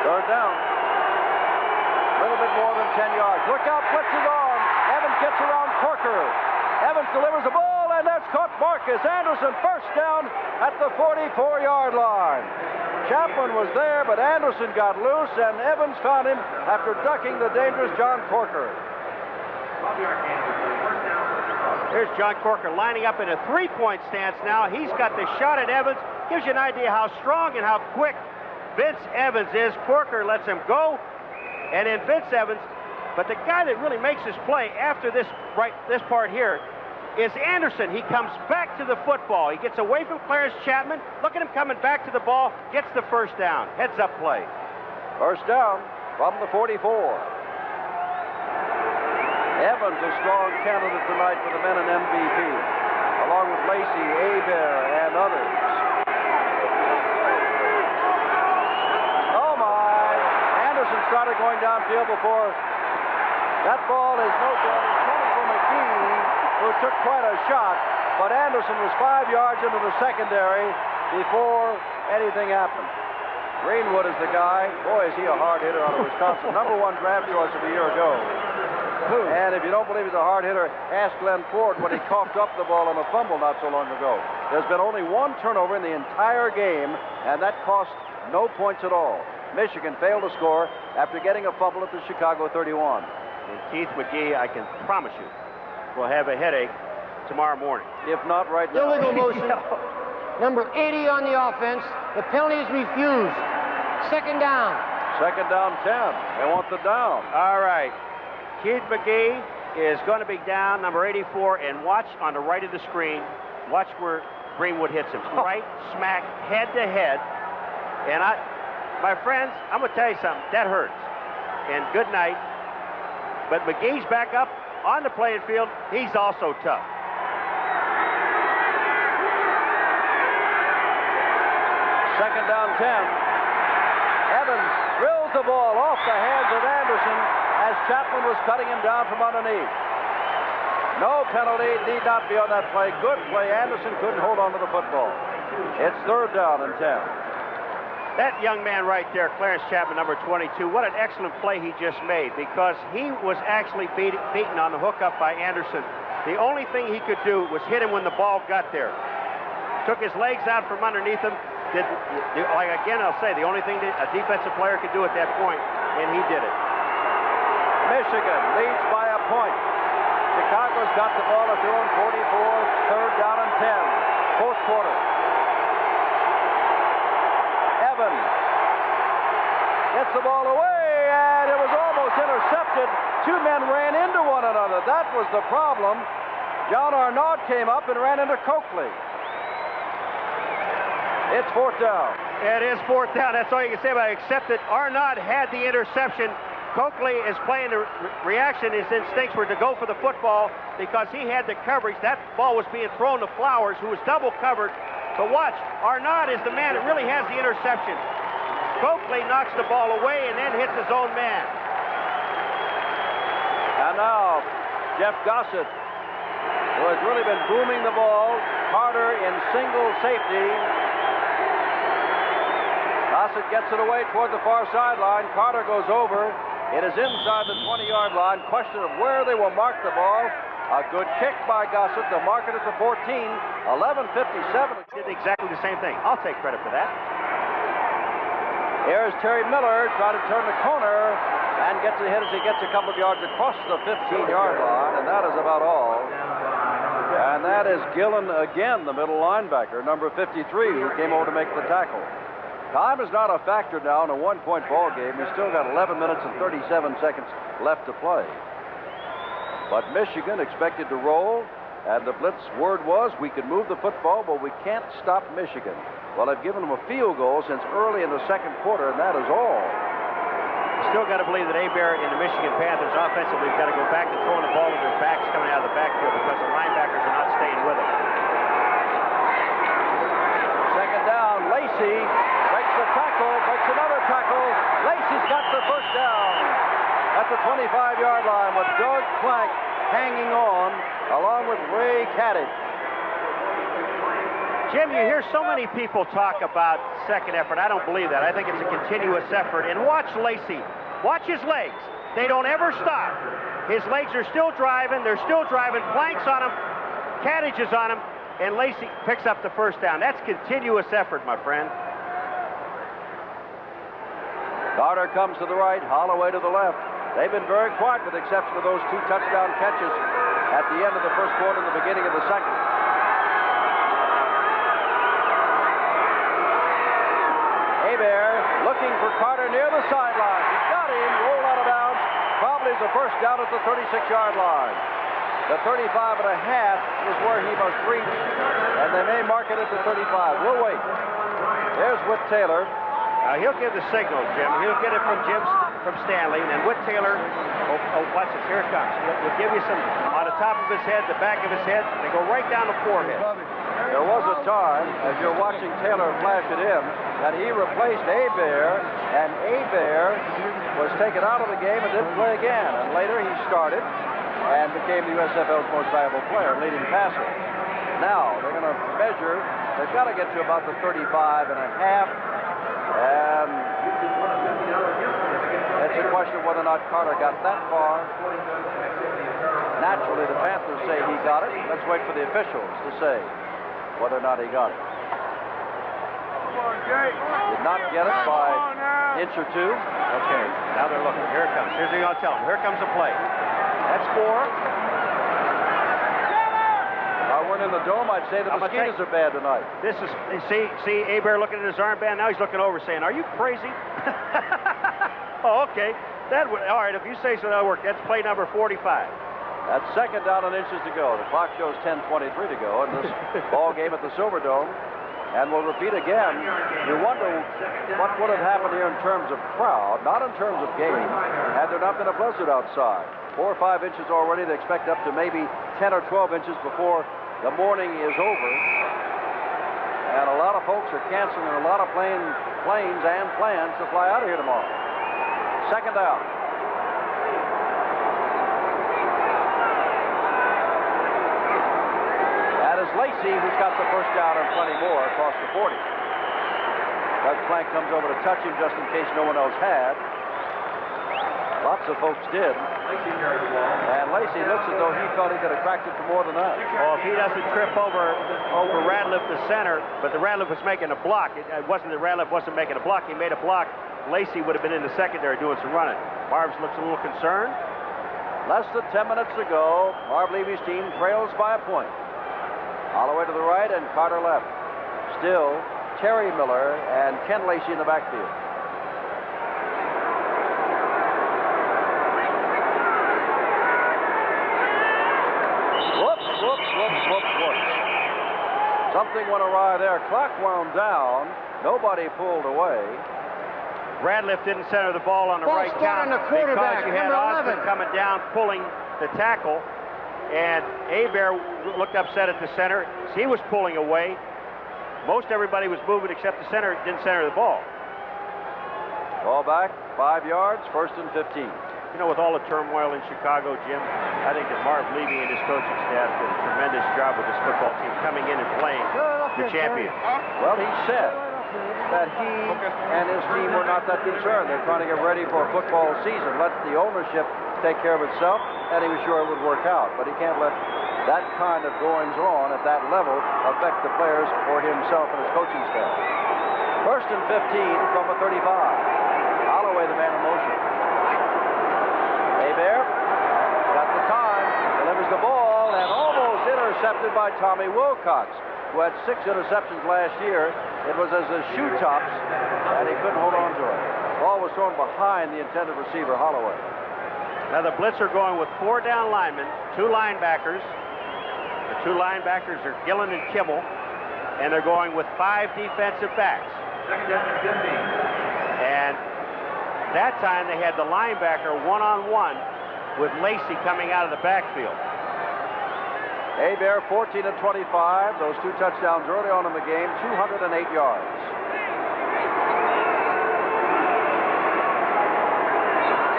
Third down. A little bit more than 10 yards. Look out, Blitz is on. Evans gets around Corker. Evans delivers the ball, and that's caught Marcus Anderson. First down at the 44-yard line. Chapman was there, but Anderson got loose, and Evans found him after ducking the dangerous John Corker. Here's John Corker lining up in a three-point stance now. He's got the shot at Evans. Gives you an idea how strong and how quick Vince Evans is. Corker lets him go, and then Vince Evans. But the guy that really makes his play after this part here is Anderson. He comes back to the football. He gets away from Clarence Chapman. Look at him coming back to the ball. Gets the first down. Heads up play. First down from the 44. Evans a strong candidate tonight for the Menon MVP, along with Lacey, Hebert, and others. Oh my! Anderson started going downfield before. That ball is no good. It's coming from McGee, who took quite a shot, but Anderson was 5 yards into the secondary before anything happened. Greenwood is the guy. Boy, is he a hard hitter out of Wisconsin. #1 draft choice of a year ago. And if you don't believe he's a hard hitter, ask Glenn Ford when he coughed up the ball on a fumble not so long ago. There's been only one turnover in the entire game, and that cost no points at all. Michigan failed to score after getting a fumble at the Chicago 31. And Keith McGee, I can promise you, will have a headache tomorrow morning. If not right now. Illegal motion. Number 80 on the offense. The penalty is refused. Second down. Second down 10. They want the down. All right. Keith McGee is going to be down, number 84, and watch on the right of the screen. Watch where Greenwood hits him. Right smack, head to head. And my friends, I'm going to tell you something. That hurts. And good night. But McGee's back up on the playing field. He's also tough. Second down 10. Evans drills the ball off the hands of Anderson as Chapman was cutting him down from underneath. No penalty, need not be on that play. Good play. Anderson couldn't hold on to the football. It's third down and 10. That young man right there, Clarence Chapman, number 22, what an excellent play he just made, because he was actually beaten on the hookup by Anderson. The only thing he could do was hit him when the ball got there. Took his legs out from underneath him. Like again, I'll say, the only thing that a defensive player could do at that point, and he did it. Michigan leads by a point. Chicago's got the ball at their own 44, third down and 10, fourth quarter. Evans gets the ball away, and it was almost intercepted. Two men ran into one another. That was the problem. John Arnaud came up and ran into Coakley. It's fourth down. It is fourth down. That's all you can say about it, except that Arnaud had the interception. Coakley is playing the reaction. His instincts were to go for the football because he had the coverage. That ball was being thrown to Flowers, who was double covered. But watch, Arnaud is the man that really has the interception. Coakley knocks the ball away and then hits his own man. And now, Jeff Gossett, who has really been booming the ball. Carter in single safety. Gossett gets it away toward the far sideline. Carter goes over. It is inside the 20-yard line. Question of where they will mark the ball. A good kick by Gossett to mark it at the 14. 11:57. Did exactly the same thing. I'll take credit for that. Here's Terry Miller trying to turn the corner and gets a hit as he gets a couple of yards across the 15-yard line, and that is about all. And that is Gillen again, the middle linebacker, number 53, who came over to make the tackle. Time is not a factor now in a one-point ball game. We've still got 11 minutes and 37 seconds left to play. But Michigan expected to roll, And the Blitz word was we could move the football, but we can't stop Michigan. Well, they've given them a field goal since early in the second quarter, and that is all. Still got to believe that Hebert in the Michigan Panthers offensively have got to go back to throwing the ball with their backs coming out of the backfield because the linebackers are not staying with them. Second down, Lacey breaks the tackle, breaks another tackle. Lacey's got the first down at the 25-yard line with Doug Plank hanging on along with Ray Caddy. Jim, you hear so many people talk about second effort. I don't believe that. I think it's a continuous effort. And watch Lacey. Watch his legs. They don't ever stop. His legs are still driving. They're still driving. Planks on him. Caddage is on him. And Lacey picks up the first down. That's continuous effort, my friend. Carter comes to the right. Holloway to the left. They've been very quiet with the exception of those 2 touchdown catches at the end of the first quarter and the beginning of the second. Hebert looking for Carter near the sideline. He got him, rolled out of bounds. Probably is a first down at the 36-yard line. The 35 and a half is where he must reach, and they may mark it at the 35. We'll wait. There's Whit Taylor. He'll give the signal, Jim. He'll get it from Stanley, and Whit Taylor, watch this, here it comes. He'll give you some on the top of his head, the back of his head. They go right down the forehead. There was a time, as you're watching Taylor flash it in, that he replaced Hebert, and Hebert was taken out of the game and didn't play again. And later he started and became the USFL's most valuable player, leading passer. Now, they're going to measure, they've got to get to about the 35 and a half. And it's a question of whether or not Carter got that far. Naturally, the Panthers say he got it. Let's wait for the officials to say whether or not he got it. Did not get it by an inch or two. Okay, now they're looking. Here it comes. Here's what I'll tell them. Here comes the play. That's 4. If I weren't in the dome, I'd say the mosquitoes are bad tonight. This is, see Hebert looking at his armband. Now he's looking over saying, are you crazy? Oh, okay. All right, if you say so, that'll work. That's play number 45. That's second down and inches to go. The clock shows 10:23 to go in this ball game at the Silverdome. And we'll repeat again. You wonder what would have happened here in terms of crowd, not in terms of game, had there not been a blizzard outside. 4 or 5 inches already. They expect up to maybe 10 or 12 inches before the morning is over. And a lot of folks are canceling a lot of planes and plans to fly out of here tomorrow. Second down. That is Lacey, who's got the first down and plenty more across the 40. Doug Plank comes over to touch him just in case no one else had. Lots of folks did. And Lacey looks as though he felt he could have cracked it for more than that. Well, if he doesn't trip over Radliff, the center, but the Radliff was making a block. It wasn't that Radliff wasn't making a block. He made a block. Lacey would have been in the secondary doing some running. Marv looks a little concerned. Less than 10 minutes to go. Marv Levy's team trails by a point. Holloway to the right and Carter left. Still, Terry Miller and Ken Lacey in the backfield. Whoops. Something went awry there. Clock wound down. Nobody pulled away. Radliff didn't center the ball on the right count because you had Osmond coming down pulling the tackle. And Hebert looked upset at the center. He was pulling away. Most everybody was moving except the center didn't center the ball. Ball back, 5 yards, 1st and 15. You know, with all the turmoil in Chicago, Jim, I think that Marv Levy and his coaching staff did a tremendous job with this football team coming in and playing the champion. Well, he said that he and his team were not that concerned. They're trying to get ready for a football season. Let the ownership take care of itself, and he was sure it would work out. But he can't let that kind of goings-on at that level affect the players or himself and his coaching staff. 1st and 15 from the 35. Holloway, the man in motion. Hebert got the time, delivers the ball, and almost intercepted by Tommy Wilcox, who had 6 interceptions last year. It was as a shoe tops, and he couldn't hold on to it. The ball was thrown behind the intended receiver, Holloway. Now the Blitz are going with 4 down linemen, 2 linebackers, The two linebackers are Gillen and Kimmel, and they're going with 5 defensive backs. Second down and 15. And that time they had the linebacker one-on-one with Lacey coming out of the backfield. Hebert 14 of 25. Those 2 touchdowns early on in the game, 208 yards.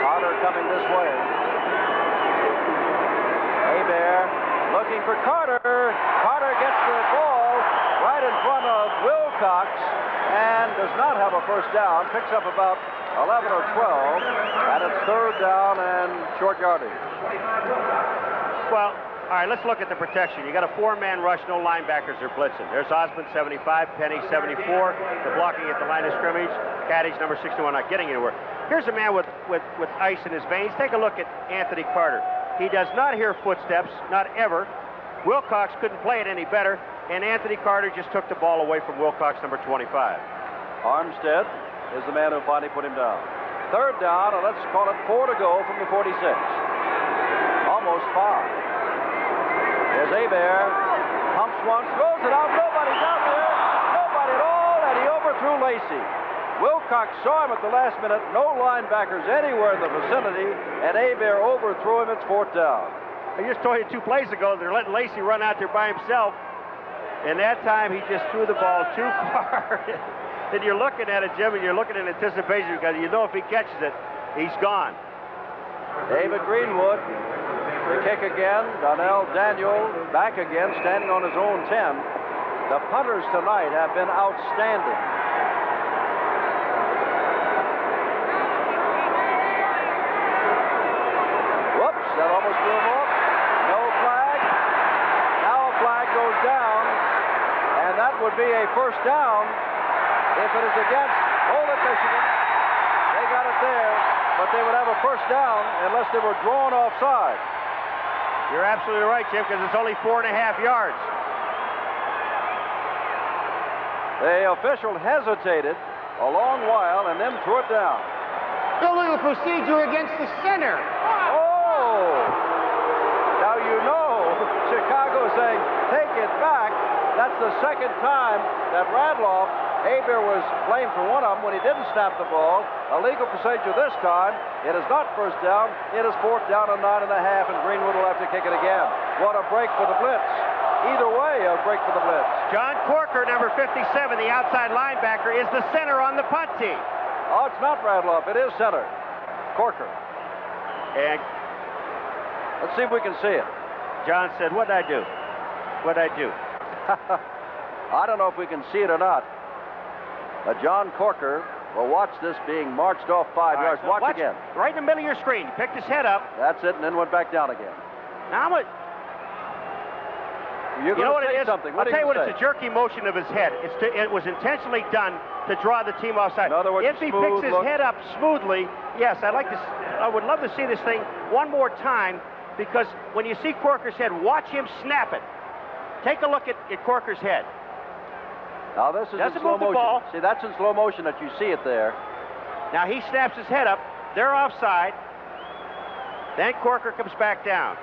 Carter coming this way. Hebert looking for Carter. Carter gets the ball right in front of Wilcox and does not have a first down. Picks up about 11 or 12, and it's 3rd down and short yardage. Well, all right, let's look at the protection. You got a 4-man rush, no linebackers are blitzing. There's Osmond, 75, Penny, 74. The blocking at the line of scrimmage. Caddage, number 61, not getting anywhere. Here's a man with ice in his veins. Take a look at Anthony Carter. He does not hear footsteps, not ever. Wilcox couldn't play it any better, and Anthony Carter just took the ball away from Wilcox, number 25. Armstead is the man who finally put him down. 3rd down, and let's call it 4 to go from the 46. Almost 5. There's Hebert. Pumps once, throws it out. Nobody's out there. Nobody at all, and he overthrew Lacey. Wilcox saw him at the last minute. No linebackers anywhere in the vicinity, and Hebert overthrew him. It's 4th down. I just told you 2 plays ago they're letting Lacey run out there by himself, and that time he just threw the ball too far. And you're looking at it, Jim, and you're looking in anticipation because you know if he catches it, he's gone. David Greenwood, the kick again. Donnell Daniel back again, standing on his own 10. The punters tonight have been outstanding. Whoops, that almost blew him off. No flag. Now a flag goes down, and that would be a first down. If it is against, hold it, Michigan. They got it there, but they would have a first down unless they were drawn offside. You're absolutely right, Jim, because it's only 4.5 yards. The official hesitated a long while and then threw it down. Illegal procedure against the center. Oh! Now you know Chicago is saying, take it back. That's the 2nd time that Radloff, Hebert was blamed for one of them when he didn't snap the ball. Illegal procedure this time. It is not first down. It is 4th down and 9.5, and Greenwood will have to kick it again. What a break for the Blitz. Either way, a break for the Blitz. John Corker, number 57, the outside linebacker, is the center on the punt team. Oh, it's not Radloff. It is center. Corker. And let's see if we can see it. John said, what'd I do? What'd I do? I don't know if we can see it or not. John Corker will watch this being marched off 5 yards. So watch again. Right in the middle of your screen. He picked his head up. That's it, and then went back down again. Now You're you know what say it is? something. I'll tell you what, it's a jerky motion of his head. It was intentionally done to draw the team offside. In other words, if he picks his head up smoothly, yes, I would love to see this thing one more time, because when you see Corker's head, watch him snap it. Take a look at Corker's head. Now this is in slow motion. Ball. See, that's in slow motion that you see it there. Now he snaps his head up. They're offside. Then Corker comes back down.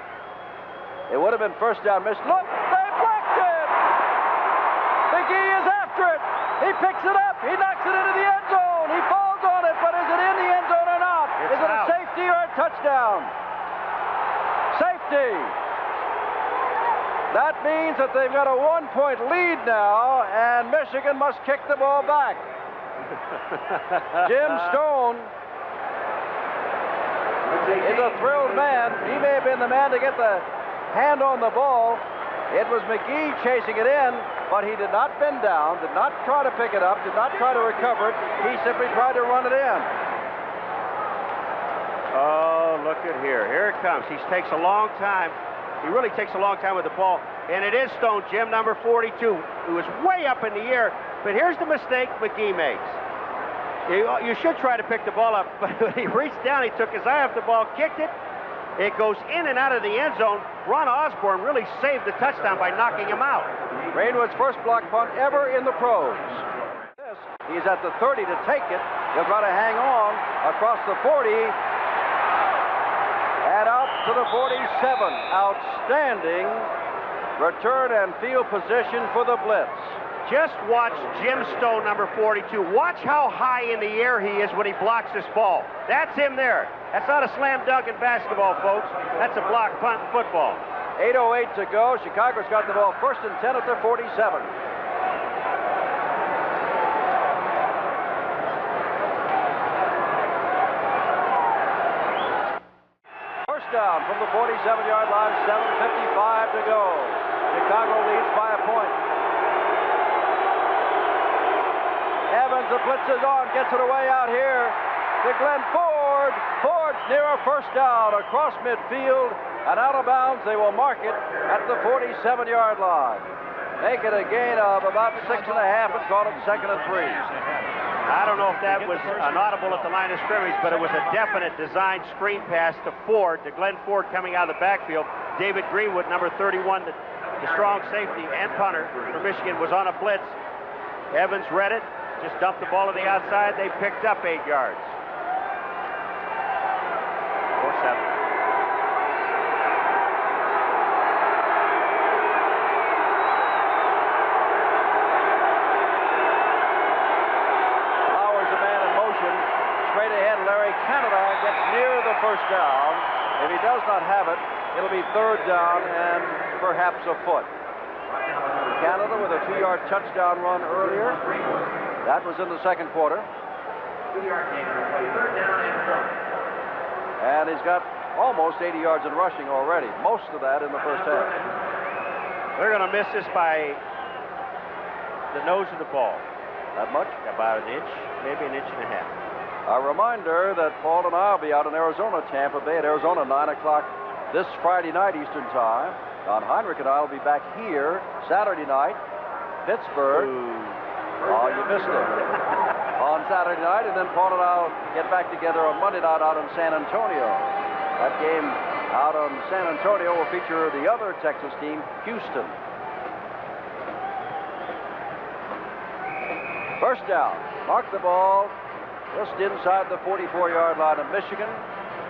It would have been first down. Missed. Look, they blocked it. McGee is after it. He picks it up. He knocks it into the end zone. He falls on it, but is it in the end zone or not? Is it out. A safety or a touchdown? Safety. That means that they've got a 1-point lead now, and Michigan must kick the ball back. Jim Stone is a thrilled man. He may have been the man to get the hand on the ball. It was McGee chasing it in, but he did not bend down, did not try to pick it up, did not try to recover it. He simply tried to run it in. Oh, look at here. Here it comes. He takes a long time. He really takes a long time with the ball. And it is Stone, Jim, number 42, who is way up in the air. But here's the mistake McGee makes. You should try to pick the ball up, but when he reached down, he took his eye off the ball, kicked it. It goes in and out of the end zone. Ron Osborne really saved the touchdown by knocking him out. Greenwood's first block punt ever in the pros. He's at the 30 to take it. He'll try to hang on across the 40 and out to the 47. Outstanding Return and field position for the Blitz. Just watch Jim Stone, number 42. Watch how high in the air he is when he blocks this ball. That's him there. That's not a slam dunk in basketball, folks. That's a block punt in football. 8:08 to go. Chicago's got the ball 1st and 10 at the 47. First down from the 47-yard line, 7:55 to go. Chicago leads by a point. Evans, the blitz is on, gets it away out here to Glenn Ford. Ford's near a first down across midfield and out of bounds. They will mark it at the 47-yard line. Make it a gain of about 6.5 and call it 2nd and 3. I don't know if that was an audible at the line of scrimmage, but it was a definite design screen pass to Ford, to Glenn Ford coming out of the backfield. David Greenwood, number 31, the strong safety and punter for Michigan, was on a blitz. Evans read it, just dumped the ball to the outside. They picked up 8 yards. 4-7. Straight ahead, Larry Canada gets near the first down. If he does not have it, it'll be 3rd down and perhaps a foot. Canada with a 2-yard touchdown run earlier. That was in the 2nd quarter. And he's got almost 80 yards in rushing already. Most of that in the first half. They're going to miss this by the nose of the ball. That much? About an inch, maybe an inch and a half. A reminder that Paul and I will be out in Arizona, Tampa Bay at Arizona, 9 o'clock this Friday night Eastern Time. Don Heinrich and I will be back here Saturday night, Pittsburgh. Ooh. Oh, you missed it. On Saturday night, and then Paul and I will get back together on Monday night out in San Antonio. That game out on San Antonio will feature the other Texas team, Houston. First down. Mark the ball just inside the 44-yard line of Michigan,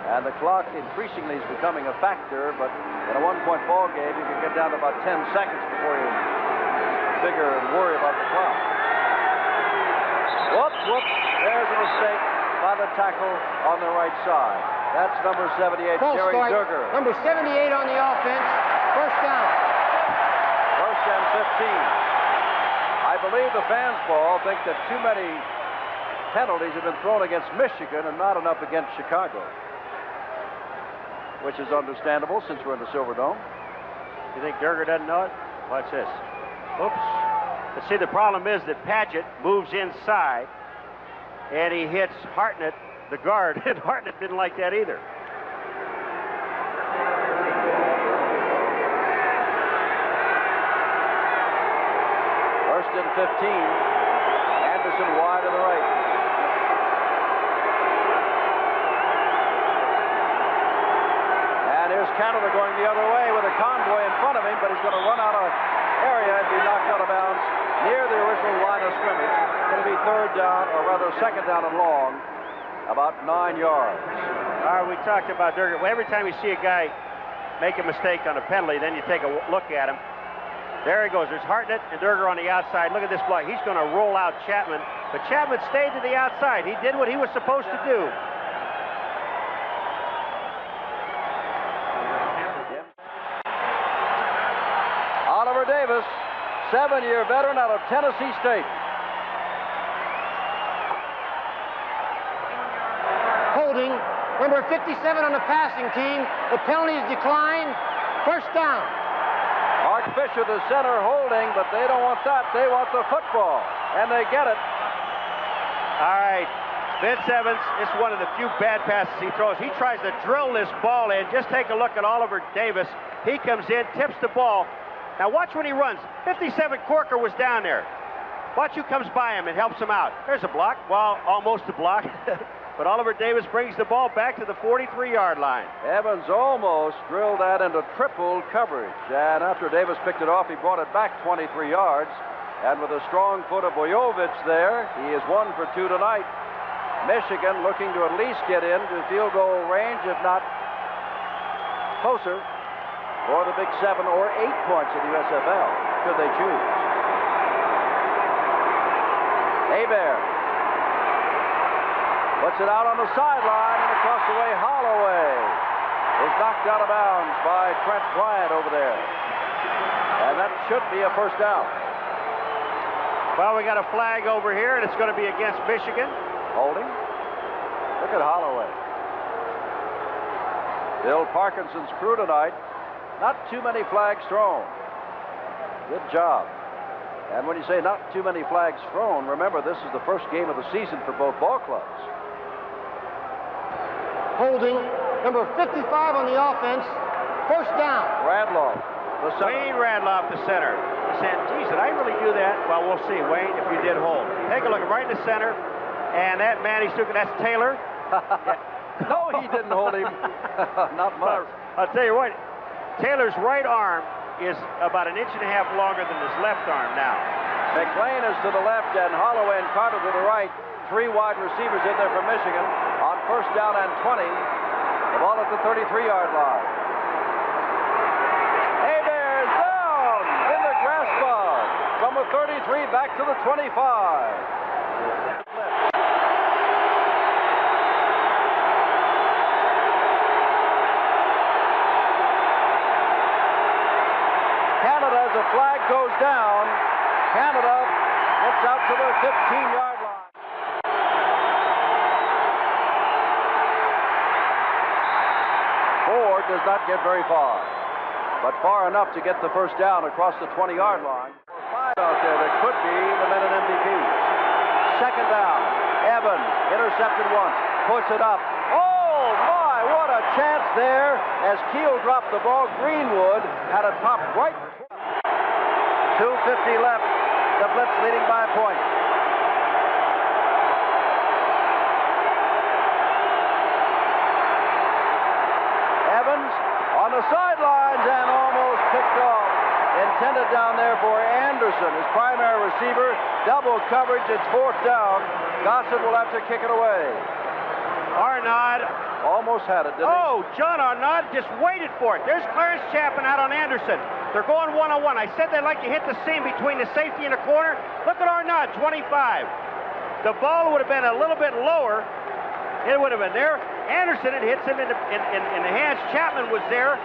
and the clock increasingly is becoming a factor, but in a 1-point ball game, you can get down to about 10 seconds before you figure and worry about the clock. Whoops, there's a mistake by the tackle on the right side. That's number 78, Jerry Durger. Number 78 on the offense, first down. 1st and 15. I believe the fans, Paul, think that too many penalties have been thrown against Michigan and not enough against Chicago, which is understandable since we're in the Silverdome. You think Durger doesn't know it? Watch this. Oops. But see, the problem is that Paget moves inside and he hits Hartnett, the guard, and Hartnett didn't like that either. First and 15. Anderson wide to the right. And here's Canada going the other way with a convoy in front of him, but he's going to run out of area and be knocked out of bounds near the original line of scrimmage. Going to be 3rd down, or rather 2nd down and long, about 9 yards. All right, we talked about Durger. Well, every time you see a guy make a mistake on a penalty, then you take a look at him. There he goes. There's Hartnett and Durger on the outside. Look at this block. He's going to roll out Chapman, but Chapman stayed to the outside. He did what he was supposed to do. Oliver Davis, 7-year veteran out of Tennessee State. Holding, number 57 on the passing team. The penalty is declined. First down. Mark Fisher, the center, holding, but they don't want that. They want the football, and they get it. All right, Vince Evans, it's one of the few bad passes he throws. He tries to drill this ball in. Just take a look at Oliver Davis. He comes in, tips the ball. Now watch when he runs. 57 Corker was down there. Watch who comes by him and helps him out. There's a block. Well, almost a block. But Oliver Davis brings the ball back to the 43-yard line. Evans almost drilled that into triple coverage. And after Davis picked it off, he brought it back 23 yards. And with a strong foot of Boyovich there, he is 1 for 2 tonight. Michigan looking to at least get into field goal range, if not closer. or the Big 7 or 8 points in the USFL, should they choose. Hebert puts it out on the sideline, and across the way, Holloway is knocked out of bounds by Trent Bryant over there. And that should be a first down. Well, we got a flag over here, and it's going to be against Michigan. Holding. Look at Holloway. Bill Parkinson's crew tonight. Not too many flags thrown. Good job. And when you say not too many flags thrown, remember this is the first game of the season for both ball clubs. Holding, number 55 on the offense, first down. Radloff, the center. Wayne Radloff, the center. He said, geez, did I really do that? Well, we'll see, Wayne, if you did hold. Take a look, right in the center. And that man he's took, that's Taylor. No, he didn't hold him. Not much. I'll tell you what, Taylor's right arm is about 1.5 inches longer than his left arm now. McLean is to the left and Holloway and Carter to the right. 3 wide receivers in there for Michigan on first down and 20. The ball at the 33-yard line. Hebert is down in the grass bog from the 33 back to the 25. Canada, as the flag goes down, Canada gets out to the 15-yard line. Ford does not get very far, but far enough to get the first down across the 20-yard line. 5 out there that could be the minute MVP. Second down. Evans intercepted once, puts it up. Oh my, what a chance there as Keel dropped the ball. Greenwood had a top right. 2:50 left. The Blitz leading by a point. Evans on the sidelines and almost picked off. Intended down there for Anderson, his primary receiver. Double coverage, it's fourth down. Gossett will have to kick it away. Arnaud almost had it, didn't he? Oh, John Arnaud just waited for it. There's Clarence Chapman out on Anderson. They're going one-on-one. I said they'd like to hit the seam between the safety and the corner. Look at Arnaud, 25. The ball would have been a little bit lower. It would have been there. Anderson, it hits him in the hands. Chapman was there.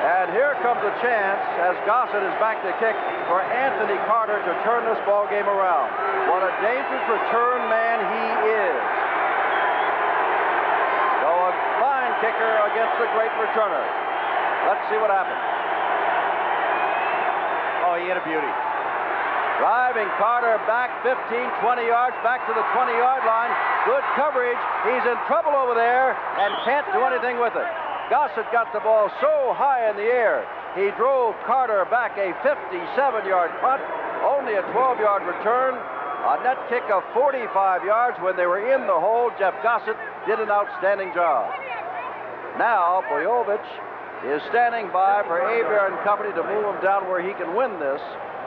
And here comes a chance as Gossett is back to kick for Anthony Carter to turn this ball game around. What a dangerous return man he is. So a fine kicker against a great returner. Let's see what happens. Oh, he hit a beauty. Driving Carter back 15, 20 yards, back to the 20-yard line. Good coverage. He's in trouble over there and can't do anything with it. Gossett got the ball so high in the air, he drove Carter back a 57-yard punt, only a 12-yard return, a net kick of 45 yards. When they were in the hole, Jeff Gossett did an outstanding job. Now, Boyovich is standing by for Hebert and company to move him down where he can win this,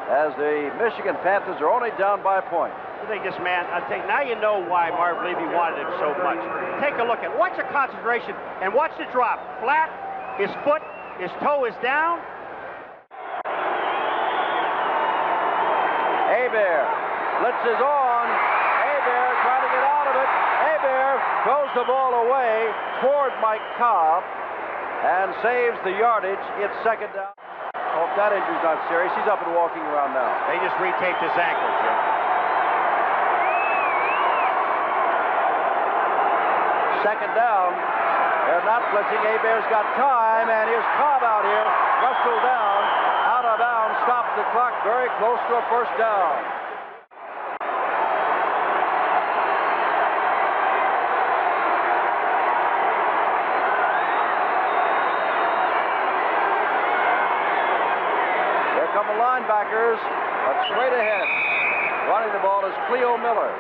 as the Michigan Panthers are only down by a point. I think this man, now you know why Marv Levy wanted him so much. Take a look at, watch the concentration and watch the drop. Flat, his foot, his toe is down. Hebert, Blitz is on. Hebert trying to get out of it. Hebert throws the ball away toward Mike Cobb and saves the yardage. It's second down. Hope that injury's not serious. He's up and walking around now. They just retaped his ankle, Jim. Second down. They're not blitzing. Hebert's got time, and here's Cobb out here. Russell down, out of bounds, stops the clock, very close to a first down. Here come the linebackers, but straight ahead. Running the ball is Cleo Miller.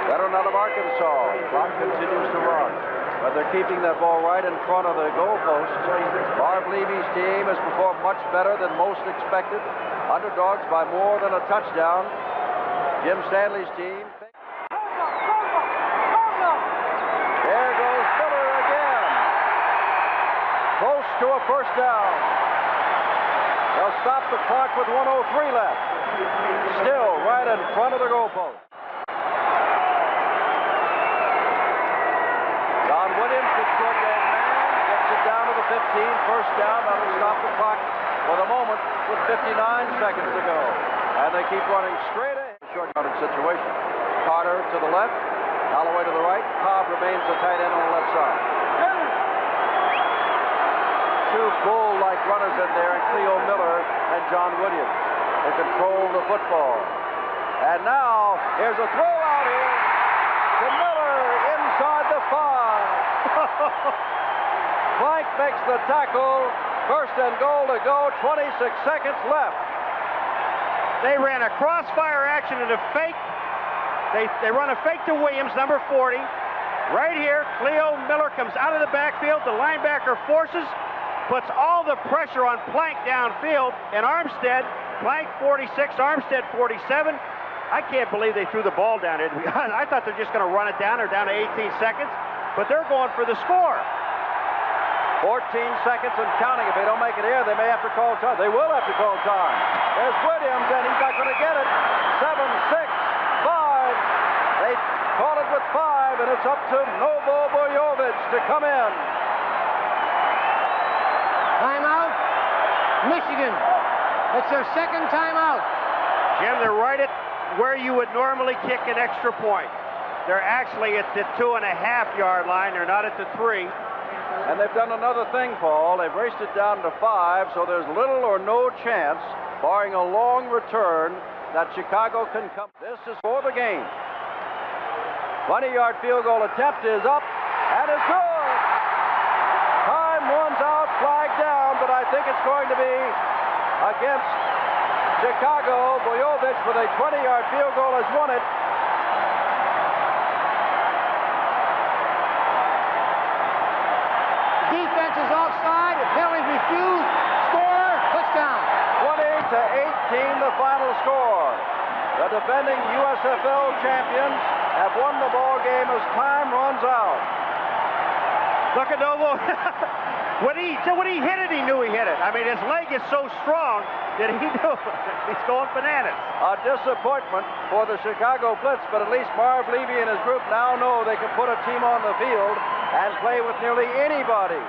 Veteran out of Arkansas. Clock continues to run. But they're keeping that ball right in front of the goalpost. Marv Levy's team has performed much better than most expected. Underdogs by more than a touchdown. Jim Stanley's team. There goes Miller again. Close to to a first down. They'll stop the clock with 1:03 left. Still right in front of the goalpost. John Williams, the short game man, gets it down to the 15. First down. That'll stop the clock for the moment with 59 seconds to go. And they keep running straight ahead. Short yardage situation. Carter to the left. Holloway to the right. Cobb remains the tight end on the left side. Two bull-like runners in there, and Cleo Miller and John Williams. They control the football. And now, here's a throw out here to Miller inside the 5. Blank makes the tackle. First and goal to go. 26 seconds left. They ran a crossfire action and a fake. They run a fake to Williams, number 40. Right here, Cleo Miller comes out of the backfield. The linebacker forces, puts all the pressure on Plank downfield, and Armstead, Plank 46, Armstead 47. I can't believe they threw the ball down there. I thought they're just going to run it down. They're down to 18 seconds, but they're going for the score. 14 seconds and counting. If they don't make it here, they may have to call time. They will have to call time. There's Williams, and he's not going to get it. 7, 6, 5. They call it with 5, and it's up to Novo Bojovic to come in. Timeout, Michigan. It's their second timeout. Jim, they're right at where you would normally kick an extra point. They're actually at the 2.5-yard line. They're not at the 3. And they've done another thing, Paul. They've raced it down to 5, so there's little or no chance, barring a long return, that Chicago can come. This is for the game. 20-yard field goal attempt is up, and it's good. Time runs out, flag down, but I think it's going to be against Chicago. Bojovic with a 20-yard field goal has won it. Defense is offside. The penalty refused. Score. Touchdown. 20-18 the final score. The defending USFL champions have won the ball game as time runs out. Look at Novo. when he hit it, he knew he hit it. I mean, his leg is so strong that he knew he's going bananas. A disappointment for the Chicago Blitz, but at least Marv Levy and his group now know they can put a team on the field and play with nearly anybody.